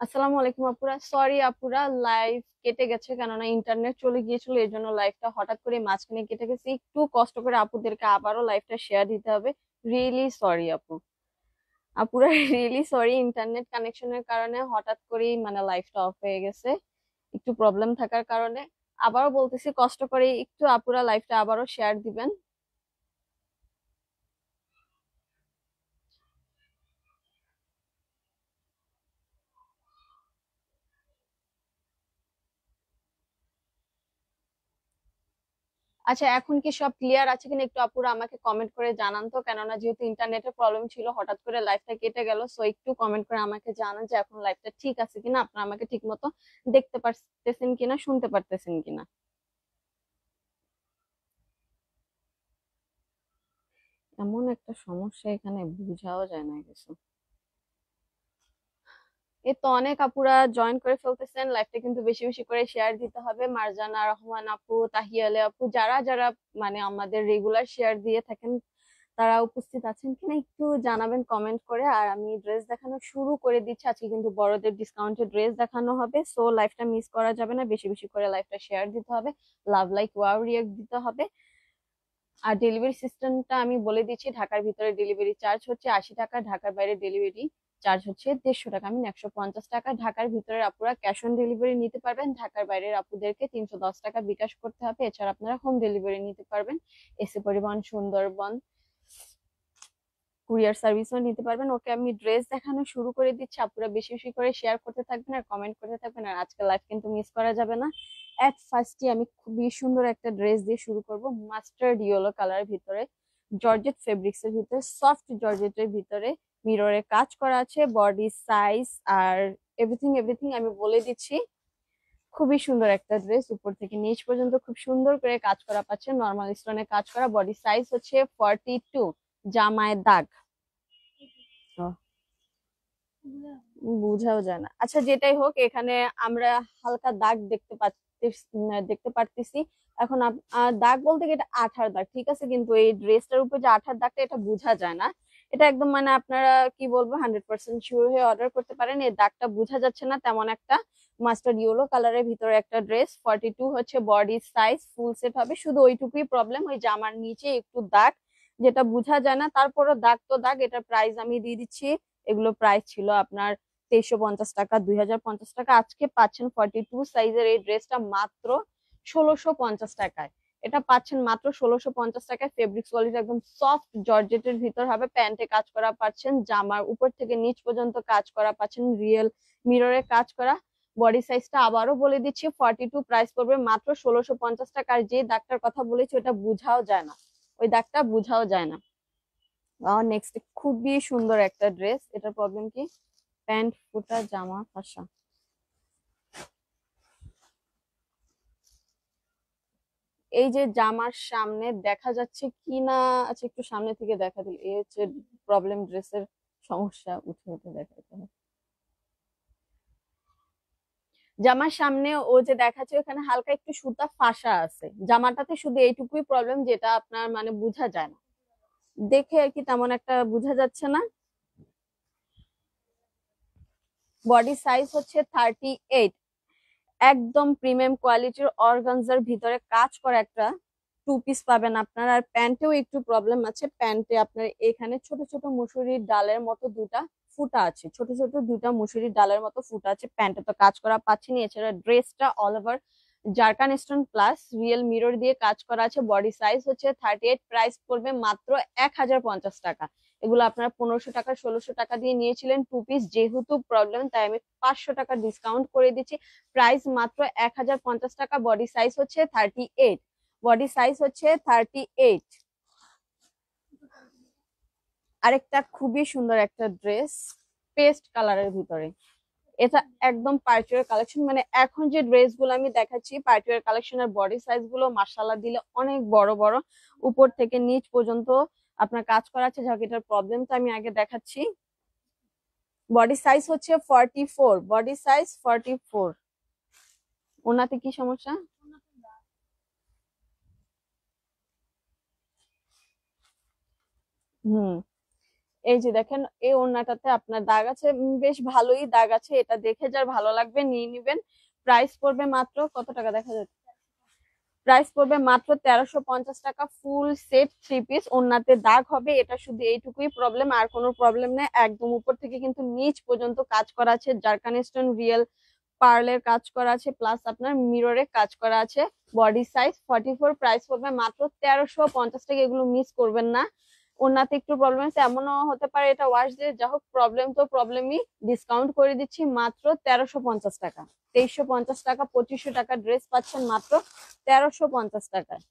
আসসালামু আলাইকুম আপুরা, সরি আপুরা, লাইভ কেটে গেছে কেননা ইন্টারনেট চলে গিয়েছিল, এই জন্য লাইভটা হঠাৎ করে মাঝখানে কেটে গেছে। একটু কষ্ট করে আপুদেরকে আবারও লাইভটা শেয়ার দিতে হবে। রিয়েলি সরি আপুরা রিয়েলি সরি, ইন্টারনেট কানেকশনের কারণে হঠাৎ করেই মানে লাইভটা অফ হয়ে গেছে, একটু প্রবলেম থাকার কারণে। আবারও বলতেছি, কষ্ট করে একটু আপুরা লাইভটা আবারও শেয়ার দিবেন। আচ্ছা, এখন কি সব ক্লিয়ার আছে কিনা একটু আপুরা আমাকে কমেন্ট করে জানান তো, কেননা যেহেতু ইন্টারনেটের প্রবলেম ছিল হঠাৎ করে লাইভটা কেটে গেল। সো একটু কমেন্ট করে আমাকে জানান যে এখন লাইভটা ঠিক আছে কিনা, আপনারা আমাকে ঠিক মতো দেখতে পারতেছেন কিনা, শুনতে পারতেছেন কিনা। এমন একটা সমস্যা এখানে, বুঝাও যায় না কিছু। এই তো অনেক আপুরা জয়েন করে ফেলতেছেন, লাইভটা কিন্তু বেশি বেশি করে শেয়ার দিতে হবে। মারজানা রহমান আপু, তাহিয়ালে আপু, যারা যারা মানে আমাদের রেগুলার শেয়ার দিয়ে থাকেন, তারা উপস্থিত আছেন কিনা একটু জানাবেন কমেন্ট করে। আর আমি ড্রেস দেখানো শুরু করে দিচ্ছি, আজকে কিন্তু বড়দের ডিসকাউন্টে ড্রেস দেখানো হবে। সো লাইভটা মিস করা যাবে না, বেশি বেশি করে লাইভটা শেয়ার দিতে হবে, লাভ লাইক ওয়াও রিয়েক্ট দিতে হবে। আর ডেলিভারি সিস্টেমটা আমি বলে দিচ্ছি, ঢাকার ভিতরে ডেলিভারি চার্জ হচ্ছে 80 টাকা, ঢাকার বাইরে ডেলিভারি চার্জ হচ্ছে 150 টাকা, আমি 150 টাকা। ঢাকার ভিতরের আপুরা ক্যাশ অন ডেলিভারি নিতে পারবেন, ঢাকার বাইরের আপুদেরকে 310 টাকা বিকাশ করতে হবে। এছাড়া আপনারা হোম ডেলিভারি নিতে পারবেন, এসি পরিবহন, সুন্দরবন কুরিয়ার সার্ভিসও নিতে পারবেন। ওকে, আমি ড্রেস দেখানো শুরু করে দিচ্ছি, আপুরা বেশি বেশি করে শেয়ার করতে থাকবেন আর কমেন্ট করতে থাকবেন। আর আজকে লাইভ কিন্তু মিস করা যাবে না। এট ফার্স্টে আমি খুবই সুন্দর একটা ড্রেস দিয়ে শুরু করব, মাস্টার্ড ইয়েলো কালারের ভিতরে, জর্জেট ফেব্রিক্স এর ভিতরে, সফট জর্জেটের ভিতরে মিররে কাজ করা আছে। বডি সাইজ আর এভরিথিং এভরিথিং আমি বলে দিচ্ছি। খুবই সুন্দর একটা ড্রেস, উপর থেকে নিচ পর্যন্ত খুব সুন্দর করে কাজ করা পাচ্ছে, নর্মাল স্টোনে কাজ করা। বডি সাইজ হচ্ছে 42, জামায় দাগ। বুঝাও যায় না, আচ্ছা যেটাই হোক, এখানে আমরা হালকা দাগ দেখতে পারতেছি। এখন দাগ বলতে কি, এটা আঠার দাগ, ঠিক আছে, কিন্তু এই ড্রেসটার উপর যে আঠার দাগটা, এটা বোঝা যায় না। এটা একদম মানে আপনারা কি বলবো, 100% শিওর হয়ে অর্ডার করতে পারেন, এই দাগটা বোঝা যাচ্ছে না তেমন একটা। মাস্টার্ড ইয়েলো কালারের ভিতরে একটা ড্রেস, 42 হচ্ছে বডি সাইজ, ফুল সেট হবে। শুধু ওইটুকুই প্রবলেম, ওই জামার নিচে একটু দাগ, যেটা বোঝা যায় না। তারপরও দাগ তো দাগ। এটার প্রাইস আমি দিয়ে দিচ্ছি, এগুলো প্রাইস ছিল আপনার 2350 টাকা, 2050 টাকা। আজকে পাচ্ছেন 42 সাইজের এই ড্রেসটা মাত্র 1650 টাকায়। এটা পাচ্ছেন মাত্র 1650 টাকায়। ফেব্রিক্স কোয়ালিটি একদম সফট জর্জেটের ভিতর হবে, প্যান্টে কাজ করা পাচ্ছেন, জামার উপর থেকে নিচ পর্যন্ত কাজ করা পাচ্ছেন, রিয়েল মিররে কাজ করা। বডি সাইজটা আবারও বলে দিচ্ছি, 42, প্রাইস পড়বে মাত্র 1650 টাকা। আর যে দাগটার কথা বলেছি ওটা বুঝাও যায় না, ওই দাগটা বুঝাও যায় না। নেক্সট, খুবই সুন্দর একটা ড্রেস, এটার প্রবলেম কি, প্যান্ট ফুটা, জামা ফাঁসা। এই যে জামার সামনে দেখা যাচ্ছে কি না, আচ্ছা একটু সামনে থেকে দেখা দিল, এই হচ্ছে প্রবলেম, ড্রেসের সমস্যা, উঠে উঠে দেখাতে হবে। জামার সামনে ও যে দেখাচ্ছে ওখানে হালকা একটু সুতা ফাঁসা আছে, জামাটাতে শুধু এইটুকুই প্রবলেম, যেটা আপনার মানে বোঝা যায় না দেখে আর কি, তেমন একটা বোঝা যাচ্ছে না। বডি সাইজ হচ্ছে 38, একদম প্রিমিয়াম কোয়ালিটির অর্গানজার ভিতরে কাজ করা একটা টু পিস পাবেন আপনার। আর প্যান্টেও একটু প্রবলেম আছে, প্যান্টে আপনার এখানে ছোট ছোট মুসুরির ডালের মতো দুটা ফুটা আছে, ছোট ছোট দুটা মুসুরির ডালের মতো ফুটা আছে। প্যান্টে তো কাজ করা পাচ্ছেনি, এছাড়া ড্রেসটা all over zircon stone plus real mirror দিয়ে কাজ করা আছে। বডি সাইজ হচ্ছে 38, প্রাইস পড়বে মাত্র 1050 টাকা। এগুলো আপনারা 1500 টাকা 1600 টাকা দিয়ে নিয়েছিলেন টু পিস, যেহেতু প্রবলেম তাই আমি 500 টাকা ডিসকাউন্ট করে দিচ্ছি, প্রাইস মাত্র 1050 টাকা। বডি সাইজ হচ্ছে 38, বডি সাইজ হচ্ছে 38। আরেকটা খুবই সুন্দর একটা ড্রেস, পেস্ট কালারের ভিতরে, এটা একদম পার্টিওয়ার কালেকশন। মানে এখন যে ড্রেস গুলো আমি দেখাচ্ছি পার্টিওয়ার কালেকশনের বডি সাইজ গুলো মাশাআল্লাহ দিলে অনেক বড় বড়, উপর থেকে নিচ পর্যন্ত আপনার কাজ করা আছে। যাক, এটার প্রবলেমটা আমি আগে দেখাচ্ছি। বডি সাইজ হচ্ছে 44, বডি সাইজ 44। ওনাতে কি সমস্যা? হুম, এই যে দেখেন এই ওড়নাটাতে আপনার দাগ আছে, বেশ ভালোই দাগ আছে, এটা দেখে যার ভালো লাগবে নিয়ে নিবেন। প্রাইস পড়বে মাত্র কত টাকা দেখা যাচ্ছে, প্রাইস পড়বে মাত্র 1350 টাকা। ফুল সেট 3 পিস, ওড়নাতে দাগ হবে, এটা শুধু এইটুকুই প্রবলেম, আর কোনো প্রবলেম নেই। একদম উপর থেকে কিন্তু নিচ পর্যন্ত কাজ করা আছে, জারকান স্টোন রিয়েল পার্লের কাজ করা আছে, প্লাস আপনার মিররে কাজ করা আছে। বডি সাইজ 44, প্রাইস পড়বে মাত্র 1350 টাকা। এগুলো মিস করবেন না। ওনাতে একটু প্রবলেম আছে, এমনও হতে পারে এটা ওয়াশ দিয়ে, যা হোক প্রবলেম তো প্রবলেমই, ডিসকাউন্ট করে দিচ্ছি মাত্র 1350 টাকা। 2350 টাকা 2500 টাকা ড্রেস পাচ্ছেন মাত্র 1350 টাকায়।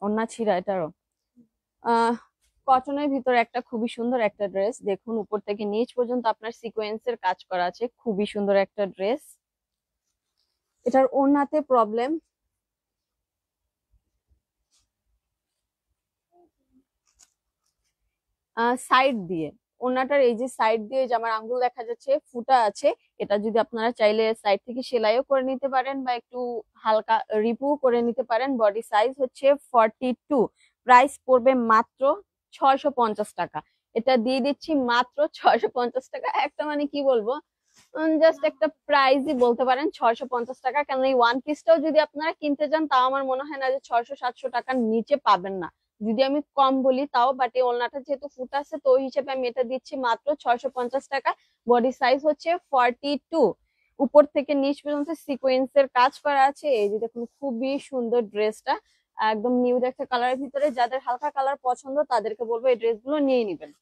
ওন্না ছিঁড়া এটারও। আহ কটনের ভিতরে একটা খুবই সুন্দর একটা ড্রেস, দেখুন উপর থেকে নিচ পর্যন্ত আপনার সিকোয়েন্সের কাজ করা আছে, খুবই সুন্দর একটা ড্রেস। এটার ওড়নাতে প্রবলেম, সাইড দিয়ে, ওড়নাটার এই যে সাইড দিয়ে যে আমার আঙ্গুল দেখা যাচ্ছে ফুটা আছে, এটা যদি আপনারা চাইলে সাইড থেকে সেলাইও করে নিতে পারেন বা একটু হালকা রিপু করে নিতে পারেন। বডি সাইজ হচ্ছে 42, প্রাইস পড়বে মাত্র 650 টাকা। এটা দিয়ে দিচ্ছি মাত্র 650 টাকা। একটা মানে কি বলবো, জাস্ট একটা প্রাইজই বলতে পারেন 650 টাকা। কারণ এই ওয়ান পিসটাও যদি আপনারা কিনতে যান তাও আমার মনে হয় না যে 600-700 টাকার নিচে পাবেন না, যদি আমি কম বলি তাও। বাট এই ওড়নাটা যেহেতু ফুট আছে তো ওই হিসেবে আমি এটা দিচ্ছি মাত্র 650 টাকা। বডি সাইজ হচ্ছে 42, উপর থেকে নিচ পর্যন্ত সিকোয়েন্সের কাজ করা আছে। এই যে দেখুন খুবই সুন্দর ড্রেসটা, একদম নিউড একটা কালারের ভিতরে। যাদের হালকা কালার পছন্দ তাদেরকে বলবো এই ড্রেসগুলো নিয়ে নিবেন।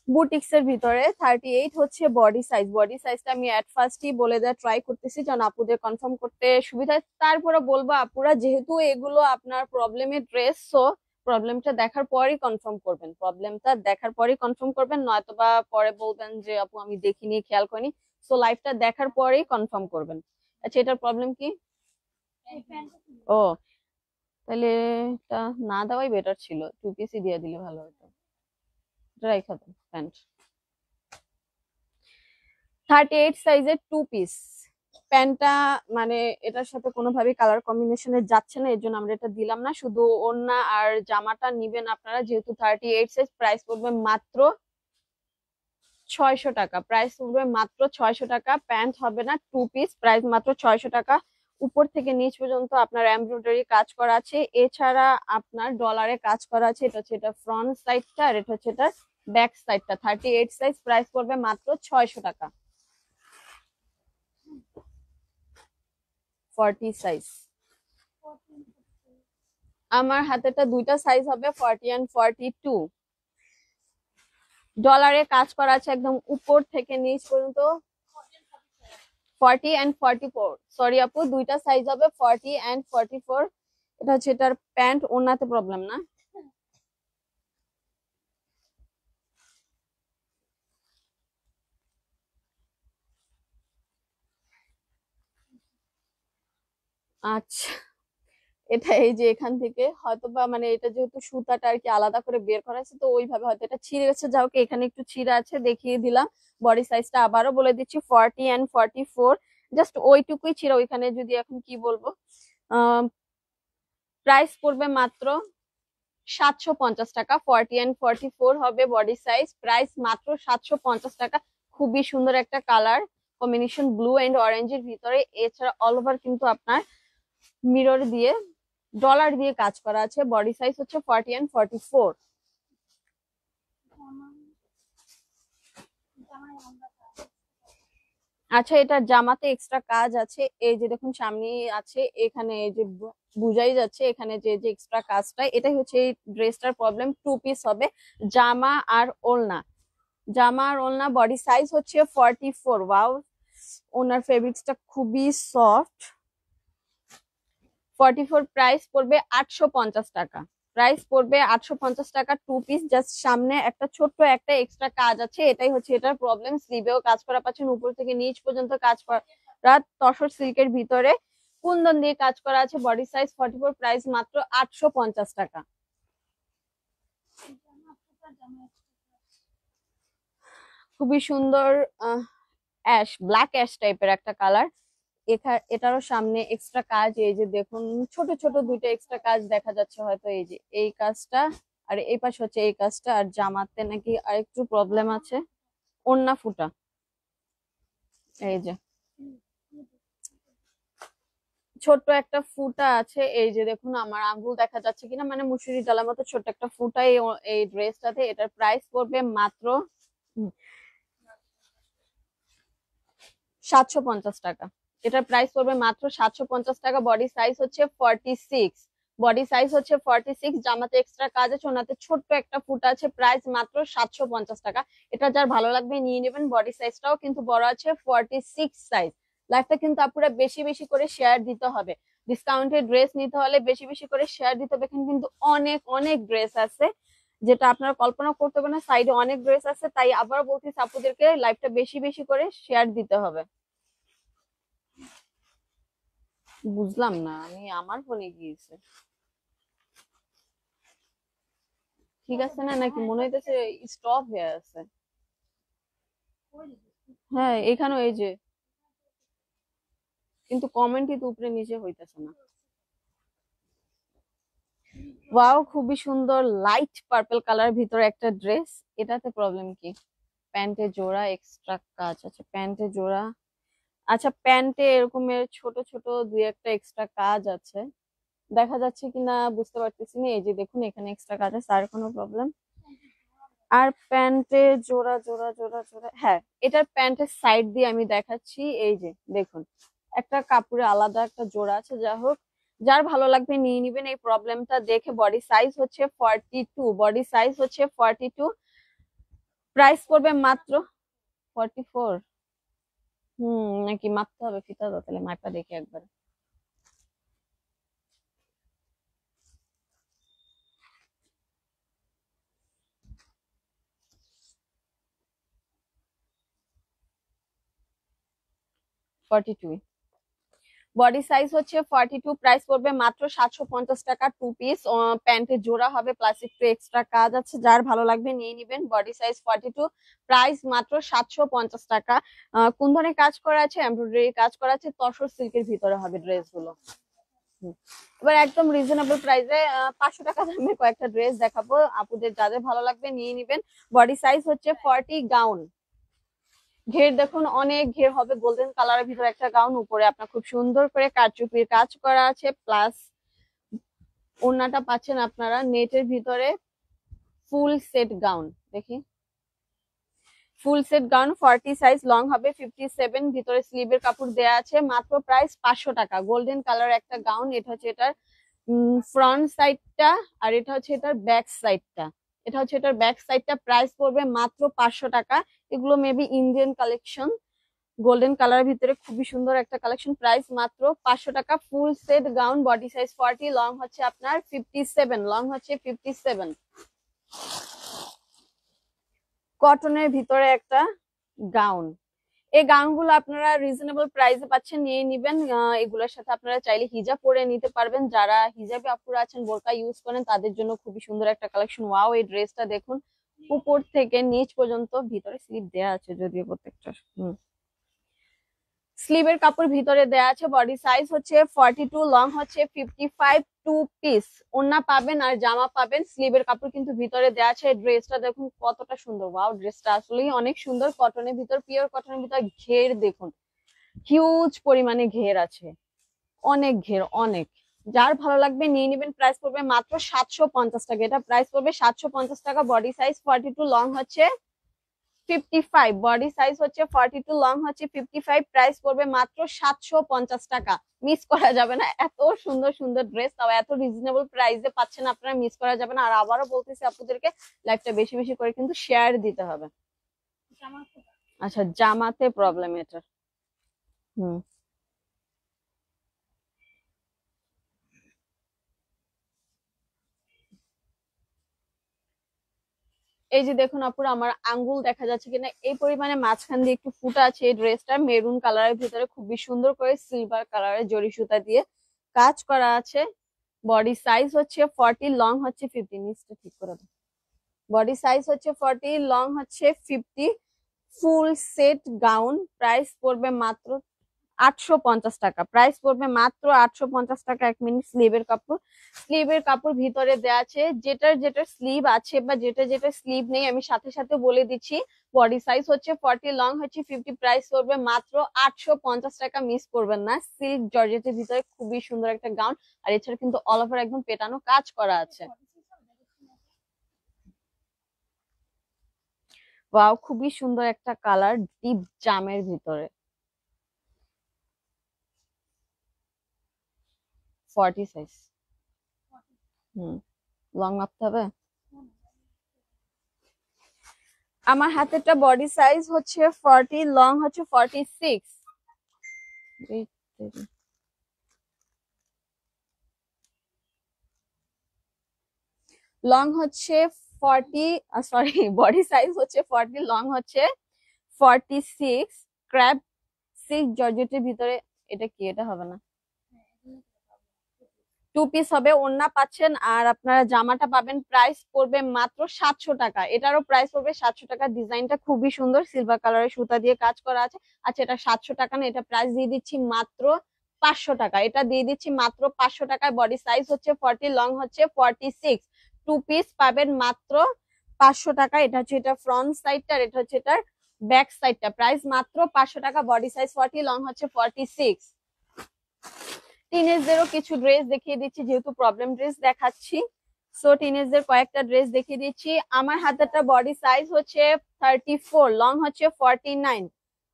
বুটিক্স এর ভিতরে 38 হচ্ছে বডি সাইজ। বডি সাইজটা আমি এট ফার্স্টই বলে দেওয়া ট্রাই করতেছি যেন আপুদের কনফার্ম করতে সুবিধা। তারপরে বলবো আপুরা যেহেতু এগুলো আপনার প্রবলেমের ড্রেস, সো প্রবলেমটা দেখার পরই কনফার্ম করবেন, প্রবলেমটা দেখার পরই কনফার্ম করবেন, নয়তো বা পরে বলবেন যে আপু আমি দেখিনি খেয়াল করিনি। সো লাইভটা দেখার পরেই কনফার্ম করবেন। আচ্ছা এটার প্রবলেম কি? ও, তাহলে এটা না দেওয়াই বেটার ছিল, 2 পিসই দিয়ে দিলে ভালো হতো। রাইখা দেন প্যান্ট। 38 সাইজের 2 পিস প্যান্টটা, মানে এটার সাথে কোনোভাবেই কালার কম্বিনেশনে যাচ্ছে না, এর জন্য আমরা এটা দিলাম না। শুধু ওড়না আর জামাটা নিবেন আপনারা, যেহেতু 38 সাইজ। প্রাইস পড়বে মাত্র 600 টাকা। প্রাইস পড়বে মাত্র 600 টাকা। প্যান্ট হবে না, 2 পিস, প্রাইস মাত্র 600 টাকা। উপর থেকে নিচ পর্যন্ত আপনার এমব্রয়ডারি কাজ করা আছে, এছাড়া আপনার ডলারে কাজ করা আছে। এটা হচ্ছে এটা ফ্রন্ট সাইডটা, আর এটা হচ্ছে এটা ব্যাক সাইডটা। 38 সাইজ, প্রাইস পড়বে মাত্র 600 টাকা। 40 সাইজ, আমার হাতেটা দুইটা সাইজ হবে, 40 এন্ড 42। ডলারে কাজ করা আছে একদম উপর থেকে নিচ পর্যন্ত। 40 এন্ড 44, সরি আপু, দুইটা সাইজ হবে, 40 এন্ড 44। এটা হচ্ছে এটার প্যান্ট। ওড়নাতে প্রবলেম না, আচ্ছা। এটা এই যে এখান থেকে হয়তো বা, মানে এটা যেহেতু সুতাটা আর কি আলাদা করে বের করা আছে, তো ওইভাবে হয়তো এটা ছিঁড়ে গেছে। যাও কি, এখানে একটু ছিঁড়া আছে, দেখিয়ে দিলাম। বডি সাইজটা আবারও বলে দিচ্ছি, 40 এন্ড 44, জাস্ট ওইটুকুই ছিঁড়া, ওইখানে যদি এখন কি বলবো। প্রাইস পড়বে মাত্র 750 টাকা। 40 এন্ড 44 হবে বডি সাইজ, প্রাইস মাত্র 750 টাকা। খুবই সুন্দর একটা কালার কম্বিনেশন, ব্লু এন্ড অরেঞ্জের ভিতরে। এছাড়া অল ওভার কিন্তু আপনার মিরর দিয়ে, ডলার দিয়ে কাজ করা আছে। বডি সাইজ হচ্ছে 40 এন্ড 44। আচ্ছা এটার জামাতে এক্সট্রা কাজ আছে, এই যে দেখুন সামনে আছে, এখানে এই যে বুঝাই যাচ্ছে এখানে যে যে এক্সট্রা কাজটা, এটাই হচ্ছে এই ড্রেসটার প্রবলেম। 2 পিস হবে, জামা আর ওড়না। জামা আর ওড়না, বডি সাইজ হচ্ছে 44। ওয়াও, ওনার ফেব্রিক্সটা খুবই সফট। 44, প্রাইস পড়বে 850 টাকা। প্রাইস পড়বে 850 টাকা। 2 পিস, জাস্ট সামনে একটা ছোট্ট একটা এক্সট্রা কাজ আছে, এটাই হচ্ছে এটার প্রবলেম। স্লিভেও কাজ করা পাচ্ছেন, উপর থেকে নিচ পর্যন্ত কাজ করা তসর সিল্কের ভিতরে কুন্দন দিয়ে কাজ করা আছে। বডি সাইজ 44, প্রাইস মাত্র 850 টাকা। খুবই সুন্দর, অ্যাশ, ব্ল্যাক অ্যাশ টাইপের একটা কালার। এটারও সামনে এক্সট্রা কাজ, এই যে দেখুন ছোট ছোট দুইটা এক্সট্রা কাজ দেখা যাচ্ছে হয়তো, এই যে এই কাজটা আর এই পাশে হচ্ছে এই কাজটা। আর জামাতে নাকি আরেকটু প্রবলেম আছে, ওড়না ফুটা, এই যে ছোট্ট একটা ফুটা আছে, এই যে দেখুন আমার আঙ্গুল দেখা যাচ্ছে কিনা, মানে মুসুরি ডালার মতো ছোট্ট একটা ফুটা এই ড্রেসটাতে। এটার প্রাইস পড়বে মাত্র 750 টাকা। এটার প্রাইস পড়বে মাত্র 750 টাকা। বডি সাইজ হচ্ছে 46, বডি সাইজ হচ্ছে 46। জামাতে এক্সট্রা কাজ আছে, ওনাতে ছোট্ট একটা ফুটা আছে, প্রাইস মাত্র 750 টাকা। এটা যার ভালো লাগবে নিয়ে নেবেন। বডি সাইজটাও কিন্তু বড় আছে, 46 সাইজ। লাইফটা কিন্তু আপুরা বেশি বেশি করে শেয়ার দিতে হবে, ডিসকাউন্টেড ড্রেস নিতে হলে বেশি বেশি করে শেয়ার দিতে হবে। এখানে কিন্তু অনেক অনেক ড্রেস আছে, যেটা আপনারা কল্পনা করতে পারেন না, সাইডে অনেক ড্রেস আছে। তাই আবার বলতেছি আপুদেরকে লাইফটা বেশি বেশি করে শেয়ার দিতে হবে। বুঝলাম না, আমি আমার ফোনে গিয়েছে ঠিক আছে না, নাকি মনে হইতেছে স্টপ হয়ে আছে। হ্যাঁ এখানেও এই যে, কিন্তু কমেন্টই তো উপরে নিচে হইতেছে না। ওয়াও, খুবই সুন্দর লাইট পার্পল কালার ভিতরে একটা ড্রেস। এটাতে প্রবলেম কি? প্যান্টে জোড়া এক্সট্রা কাজ আছে, প্যান্টে জোড়া, আচ্ছা প্যান্টে এরকমের ছোট ছোট দুই একটা এক্সট্রা কাজ আছে, দেখা যাচ্ছে কিনা বুঝতে পারতেছি না। এই যে দেখুন এখানে এক্সট্রা কাজ আছে, আর কোনো প্রবলেম। আর প্যান্টে জোড়া জোড়া জোড়া জোড়া, হ্যাঁ এটার প্যান্টের সাইড দিয়ে আমি দেখাচ্ছি, এই যে দেখুন একটা কাপড়ে আলাদা একটা জোড়া আছে। যা হোক, যার ভালো লাগবে নিয়ে নিবেন এই প্রবলেমটা দেখে। বডি সাইজ হচ্ছে 42, বডি সাইজ হচ্ছে 42, প্রাইস পড়বে মাত্র 44। নাকি মাপতে হবে, ফিতা দাও তাহলে মাপা দেখি একবার। ফর্টি টু, বডি সাইজ হচ্ছে 42, প্রাইস পড়বে মাত্র 750 টাকা। টু পিস প্যান্টের জোড়া হবে, প্লাস একটু এক্সট্রা কাজ আছে, যার ভালো লাগবে নিয়ে নিবেন। বডি সাইজ 42, প্রাইস মাত্র 750 টাকা। কোন ধরনের কাজ করা আছে? এমব্রয়ডারি কাজ করা আছে, তসর সিল্কের ভিতরে হবে ড্রেস গুলো। এবার একদম রিজনেবল প্রাইসে 500 টাকা দামে কয়েকটা ড্রেস দেখাবো, আপুদের যাদের ভালো লাগবে নিয়ে নিবেন। বডি সাইজ হচ্ছে 40, গাউন, ঘের দেখুন অনেক ঘের হবে, গোল্ডেন কালারের ভিতরে একটা গাউন, উপরে আপনার খুব সুন্দর করে কারচুপির কাজ করা আছে, প্লাস ওড়নাটা পাচ্ছেন আপনারা নেটের ভিতরে। ফুল সেট গাউন, দেখি full set gown 40 size, long হবে 57, ভিতরে স্লিভের কাপড় দেয়া আছে, মাত্র প্রাইস 500 টাকা। গোল্ডেন কালার একটা গাউন, এটা হচ্ছে এটার ফ্রন্ট সাইডটা, আর এটা হচ্ছে এটার ব্যাক সাইডটা, এটা হচ্ছে এটার ব্যাক সাইডটা। প্রাইস পড়বে মাত্র 500 টাকা। এগুলো মেবি ইন্ডিয়ান কালেকশন, গোল্ডেন কালারের ভিতরে খুবই সুন্দর একটা কালেকশন, প্রাইস মাত্র 500 টাকা। Full set gown, body size 40, long হচ্ছে আপনার 57, লং হচ্ছে 57। কটনের ভিতরে একটা গাউন, এই গাউনগুলো আপনারা রিজনেবল প্রাইসে পাচ্ছেন, নিয়ে নিবেন। এগুলোর সাথে আপনারা চাইলে হিজাব পরে নিতে পারবেন, যারা হিজাবে আপুরা আছেন বোরকা ইউজ করেন তাদের জন্য খুবই সুন্দর একটা কালেকশন। ওয়াও, এই ড্রেসটা দেখুন উপর থেকে নিচ পর্যন্ত, ভিতরে স্লিভ দেয়া আছে যদিও প্রত্যেকটা, স্লিভের কাপড় ভিতরে দেয়া আছে। বডি সাইজ হচ্ছে 42, লং হচ্ছে 55, টু পিস ওড়না পাবেন আর জামা পাবেন, স্লিভের কাপড় কিন্তু ভিতরে দেয়া আছে। ড্রেসটা দেখুন কতটা সুন্দর, ওয়াও ড্রেসটা আসলেই অনেক সুন্দর, কটনের ভিতর, পিওর কটনের ভিতর। ঘের দেখুন হিউজ পরিমাণে ঘের আছে, অনেক ঘের অনেক, যার ভালো লাগবে নিয়ে নিবেন। প্রাইস পড়বে মাত্র 750 টাকা, এটা প্রাইস পড়বে 750 টাকা। বডি সাইজ 42, লং হচ্ছে 55, বডি সাইজ হচ্ছে 42, লং হচ্ছে 55, প্রাইস পড়বে মাত্র 750 টাকা। মিস করা যাবে না, এত সুন্দর সুন্দর ড্রেস, তাও এত রিজনেবল প্রাইসে পাচ্ছেন আপনারা, মিস করা যাবে না। আর আবারও বলতেছি আপনাদেরকে লাইভটা বেশি বেশি করে কিন্তু শেয়ার দিতে হবে। আচ্ছা জামাতে প্রবলেম এটা, হুম এই যে দেখুন আপুরা, আমার আঙ্গুল দেখা যাচ্ছে কিনা, এই পরিমাণে মাঝখান দিয়ে একটু ফুটা আছে। এই ড্রেসটা মেরুন কালারের ভিতরে খুবই সুন্দর করে সিলভার কালারের জরি সুতা দিয়ে কাজ করা আছে। বডি সাইজ হচ্ছে 40, লং হচ্ছে 50, নিচটা ঠিক করে দাও। বডি সাইজ হচ্ছে 40, লং হচ্ছে 50, ফুল সেট গাউন, প্রাইস পড়বে মাত্র, 850 টাকা প্রাইস পড়বে মাত্র 850 টাকা। 1 মিনিট। স্লিভের কাপড় ভিতরে দেওয়া আছে, যেটার স্লিভ আছে বা যেটা স্লিভ নেই আমি সাথে সাথে বলে দিচ্ছি। বডি সাইজ হচ্ছে 40, লং হচ্ছে 50, প্রাইস পড়বে মাত্র 850 টাকা। মিস করবেন না। সিল্ক জর্জেটের ভিতরে খুবই সুন্দর একটা গাউন, আর এছাড়া কিন্তু অল ওভার একদম পেটানো কাজ করা আছে। ওয়াও, খুবই সুন্দর একটা কালার, ডিপ জামের ভিতরে। 40 সাইজ। হুম, লং মাপতে হবে। আমার হাতেরটা বডি সাইজ হচ্ছে 40, লং হচ্ছে 46। লং হচ্ছে 40, সরি, বডি সাইজ হচ্ছে 40, লং হচ্ছে 46। ক্র্যাব সিল্ক জর্জেটের ভিতরে। এটা কি? এটা হবে না। 2 পিস হবে। ওড়না পাচ্ছেন, আর আপনারা জামাটা পাবেন। প্রাইস পড়বে মাত্র 700 টাকা। এটারও প্রাইস পড়বে 700 টাকা। ডিজাইনটা খুবই সুন্দর, সিলভার কালারের সুতা দিয়ে কাজ করা আছে। আচ্ছা, এটা 700 টাকা না, এটা প্রাইস দিয়ে দিচ্ছি মাত্র 500 টাকা। এটা দিয়ে দিচ্ছি মাত্র 500 টাকায়। বডি সাইজ হচ্ছে 40, লং হচ্ছে 46। 2 পিস পাবেন মাত্র 500 টাকা। এটা হচ্ছে এটা ফ্রন্ট সাইডটা, আর এটা হচ্ছে এটার ব্যাক সাইডটা। প্রাইস মাত্র 500 টাকা। বডি সাইজ 40, লং হচ্ছে 46। টিনেজদেরও কিছু ড্রেস দেখিয়ে দিচ্ছি, যেহেতু প্রবলেম ড্রেস দেখাচ্ছি। সো টিনেজদের কয়েকটা ড্রেস দেখিয়ে দিচ্ছি। আমার হাতেরটা বডি সাইজ হচ্ছে 34, লং হচ্ছে 49।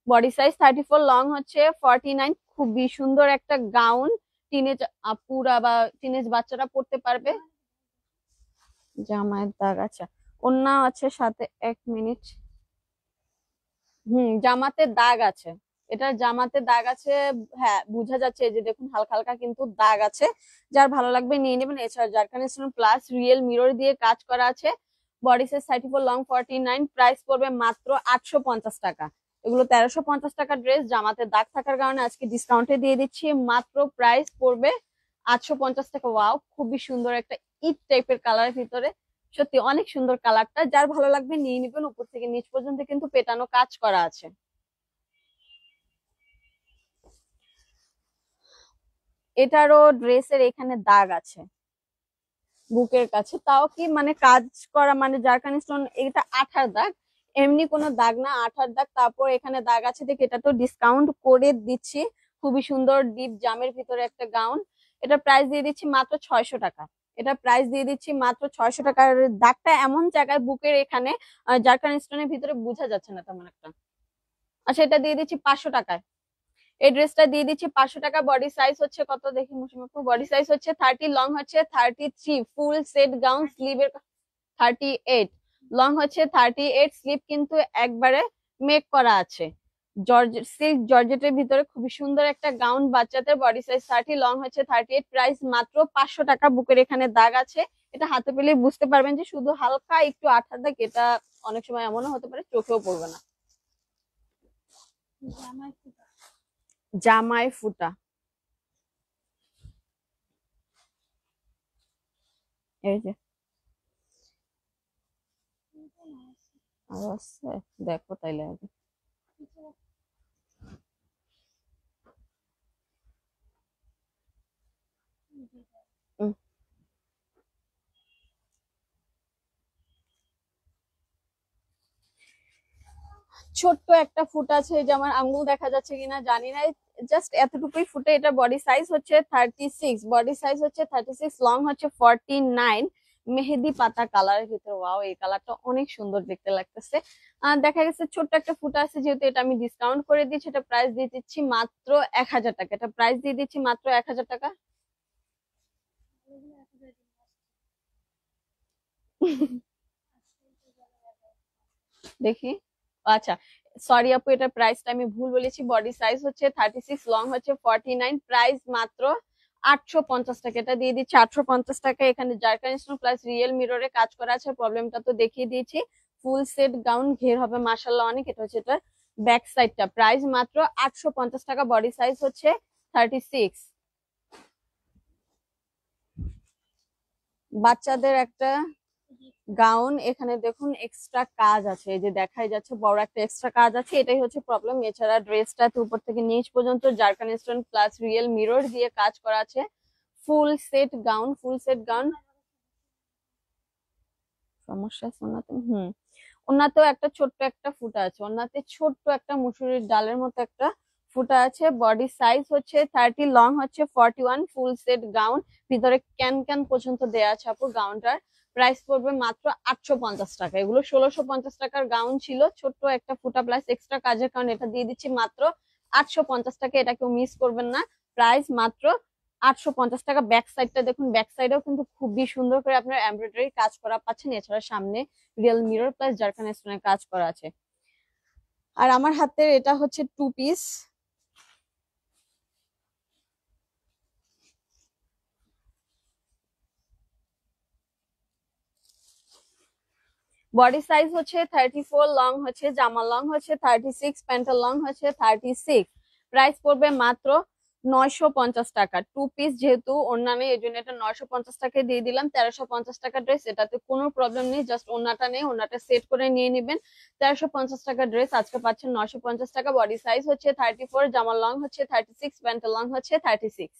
বডি সাইজ 34, লং হচ্ছে 49। খুবই সুন্দর একটা গাউন, টিনেজ আপুরা বা টিনেজ বাচ্চারা পড়তে পারবে। জামায়ের দাগ, আচ্ছা ওন্না আছে সাথে। 1 মিনিট। জামাতে দাগ আছে। এটা জামাতে দাগ আছে। হ্যাঁ, বোঝা যাচ্ছে, এই যে দেখুন হালকা হালকা কিন্তু দাগ আছে। যার ভালো লাগবে নিয়ে নেবেন। এছাড়া zircon stone plus real mirror দিয়ে কাজ করা আছে। Body size 34, long 49। প্রাইস পড়বে মাত্র 850 টাকা। এগুলো 1350 টাকা ড্রেস। জামাতে দাগ থাকার কারণে আজকে ডিসকাউন্টে দিয়ে দিচ্ছি। মাত্র প্রাইস পড়বে 850 টাকা। ওয়াও, খুবই সুন্দর একটা ইট টাইপের কালারের ভিতরে। সত্যি অনেক সুন্দর কালারটা। যার ভালো লাগবে নিয়ে নিবেন। উপর থেকে নিচ পর্যন্ত কিন্তু পেটানো কাজ করা আছে। এটারও ড্রেসের এখানে দাগ আছে বুকের কাছে, তাও কি মানে কাজ করা, মানে জারকান স্টোন। এটা আঠার দাগ, এমনি কোনো দাগ না, আঠার দাগ। তারপর এখানে দাগ আছে দেখে এটা তো ডিসকাউন্ট করে দিচ্ছি। খুবই সুন্দর ডিপ জামের ভিতরে একটা গাউন। এটা প্রাইস দিয়ে দিচ্ছি মাত্র 600 টাকা। এটা প্রাইস দিয়ে দিচ্ছি মাত্র 600 টাকার। দাগটা এমন জায়গায় বুকের এখানে, জারকান স্টোনের ভিতরে বোঝা যাচ্ছে না তেমন একটা। আচ্ছা, এটা দিয়ে দিচ্ছি 500 টাকায়। এই ড্রেসটা দিয়ে দিচ্ছি 500 টাকা। বডি সাইজ হচ্ছে কত দেখি মুশিমাপু? বডি সাইজ হচ্ছে 30, লং হচ্ছে 33। ফুল সেট গাউন, স্লিভের 38, লং হচ্ছে 38। স্লিভ কিন্তু একবারে মেক করা আছে। জর্জেট, সিল্ক জর্জেটের ভিতরে খুবই সুন্দর একটা গাউন বাচ্চাদের। বডি সাইজ 30, লং হচ্ছে 38। প্রাইস মাত্র 500 টাকা। বুকের এখানে দাগ আছে, এটা হাতে পেলে বুঝতে পারবেন যে শুধু হালকা একটু আঠার দাগ। এটা অনেক সময় এমনও হতে পারে চোখেও পড়বে না। জামায় ফুটা, এই যে আরো আছে, দেখো তাইলে আগে। উম, ছোট্ট একটা ফুট আছে, এই যে আমার আঙ্গুল দেখা যাচ্ছে কিনা জানি না, জাস্ট এতটুকুই ফুটে। এটা বডি সাইজ হচ্ছে 36, বডি সাইজ হচ্ছে 36, লং হচ্ছে 49। মেহেদি পাতা কালারের ভিতরে। ওয়াও, এই কালারটা অনেক সুন্দর দেখতে লাগতেছে। দেখা গেছে ছোট্ট একটা ফুটা আছে, যেহেতু এটা আমি ডিসকাউন্ট করে দিচ্ছি। এটা প্রাইস দিয়ে দিচ্ছি মাত্র 1000 টাকা। এটা প্রাইস দিয়ে দিচ্ছি মাত্র 1000 টাকা। দেখি, আচ্ছা সরি আপু, এটা প্রাইসটা আমি ভুল বলেছি। বডি সাইজ হচ্ছে 36, লং হচ্ছে 49। প্রাইস মাত্র 850 টাকা। এটা দিয়ে দিচ্ছি 850 টাকা। এখানে জারকান স্টোন প্লাস রিয়েল মিররে কাজ করা আছে। প্রবলেমটা তো দেখিয়ে দিয়েছি। ফুল সেট গাউন, ঘের হবে মাশাল্লাহ অনেক। এটা হচ্ছে এটা ব্যাক সাইডটা। প্রাইস মাত্র 850 টাকা। বডি সাইজ হচ্ছে 36। বাচ্চাদের একটা গাউন এখানে দেখুন এক্সট্রা কাজ আছে, এই যে দেখাই যাচ্ছে বড় একটা এক্সট্রা কাজ আছে, এটাই হচ্ছে প্রবলেম। এছাড়া ড্রেসটা উপর থেকে নিচ পর্যন্ত zircon stone plus real mirror দিয়ে কাজ করা আছে। Full set gown, full set gown. সমস্যা আছে ওনাতে, ওনাতেও একটা ছোট্ট একটা ফুটা আছে, ওনাতে ছোট্ট একটা মুসুরির ডালের মতো একটা ফুটা আছে। বডি সাইজ হচ্ছে 30, লং হচ্ছে 41, ফুল সেট গাউন, ভিতরে ক্যান ক্যান পর্যন্ত দেয়া আছে আপু। গাউনটার প্রাইস পড়বে মাত্র 850 টাকা। এগুলো 1650 টাকার গাউন ছিল, ছোট্ট একটা ফুটা প্লাস এক্সট্রা কাজের কারণে এটা দিয়ে দিচ্ছি মাত্র 850 টাকা। এটা কেউ মিস করবেন না, প্রাইস মাত্র 850 টাকা। ব্যাক সাইডটা দেখুন, ব্যাক সাইডেও কিন্তু খুবই সুন্দর করে আপনার এমব্রয়ডারি কাজ করা পাচ্ছেন। এছাড়া সামনে রিয়েল মিরর প্লাস জারকান স্টোনের কাজ করা আছে। আর আমার হাতের এটা হচ্ছে 2 পিস। বডি সাইজ হচ্ছে 34, লং হচ্ছে, জামা লং হচ্ছে 36, প্যান্টের লং হচ্ছে 36। প্রাইস পড়বে মাত্র 950 টাকা। 2 পিস যেহেতু অন্যান্য, এই জন্য এটা 950 টাকায় দিয়ে দিলাম। 1350 টাকা ড্রেস, এটাতে কোনো প্রবলেম নেই, জাস্ট ওন্নাটা নেই, ওন্নাটা সেট করে নিয়ে নেবেন। 1350 টাকা ড্রেস আজকে পাচ্ছেন 950 টাকা। বডি সাইজ হচ্ছে 34, জামার লং হচ্ছে 36, প্যান্টের লং হচ্ছে 36।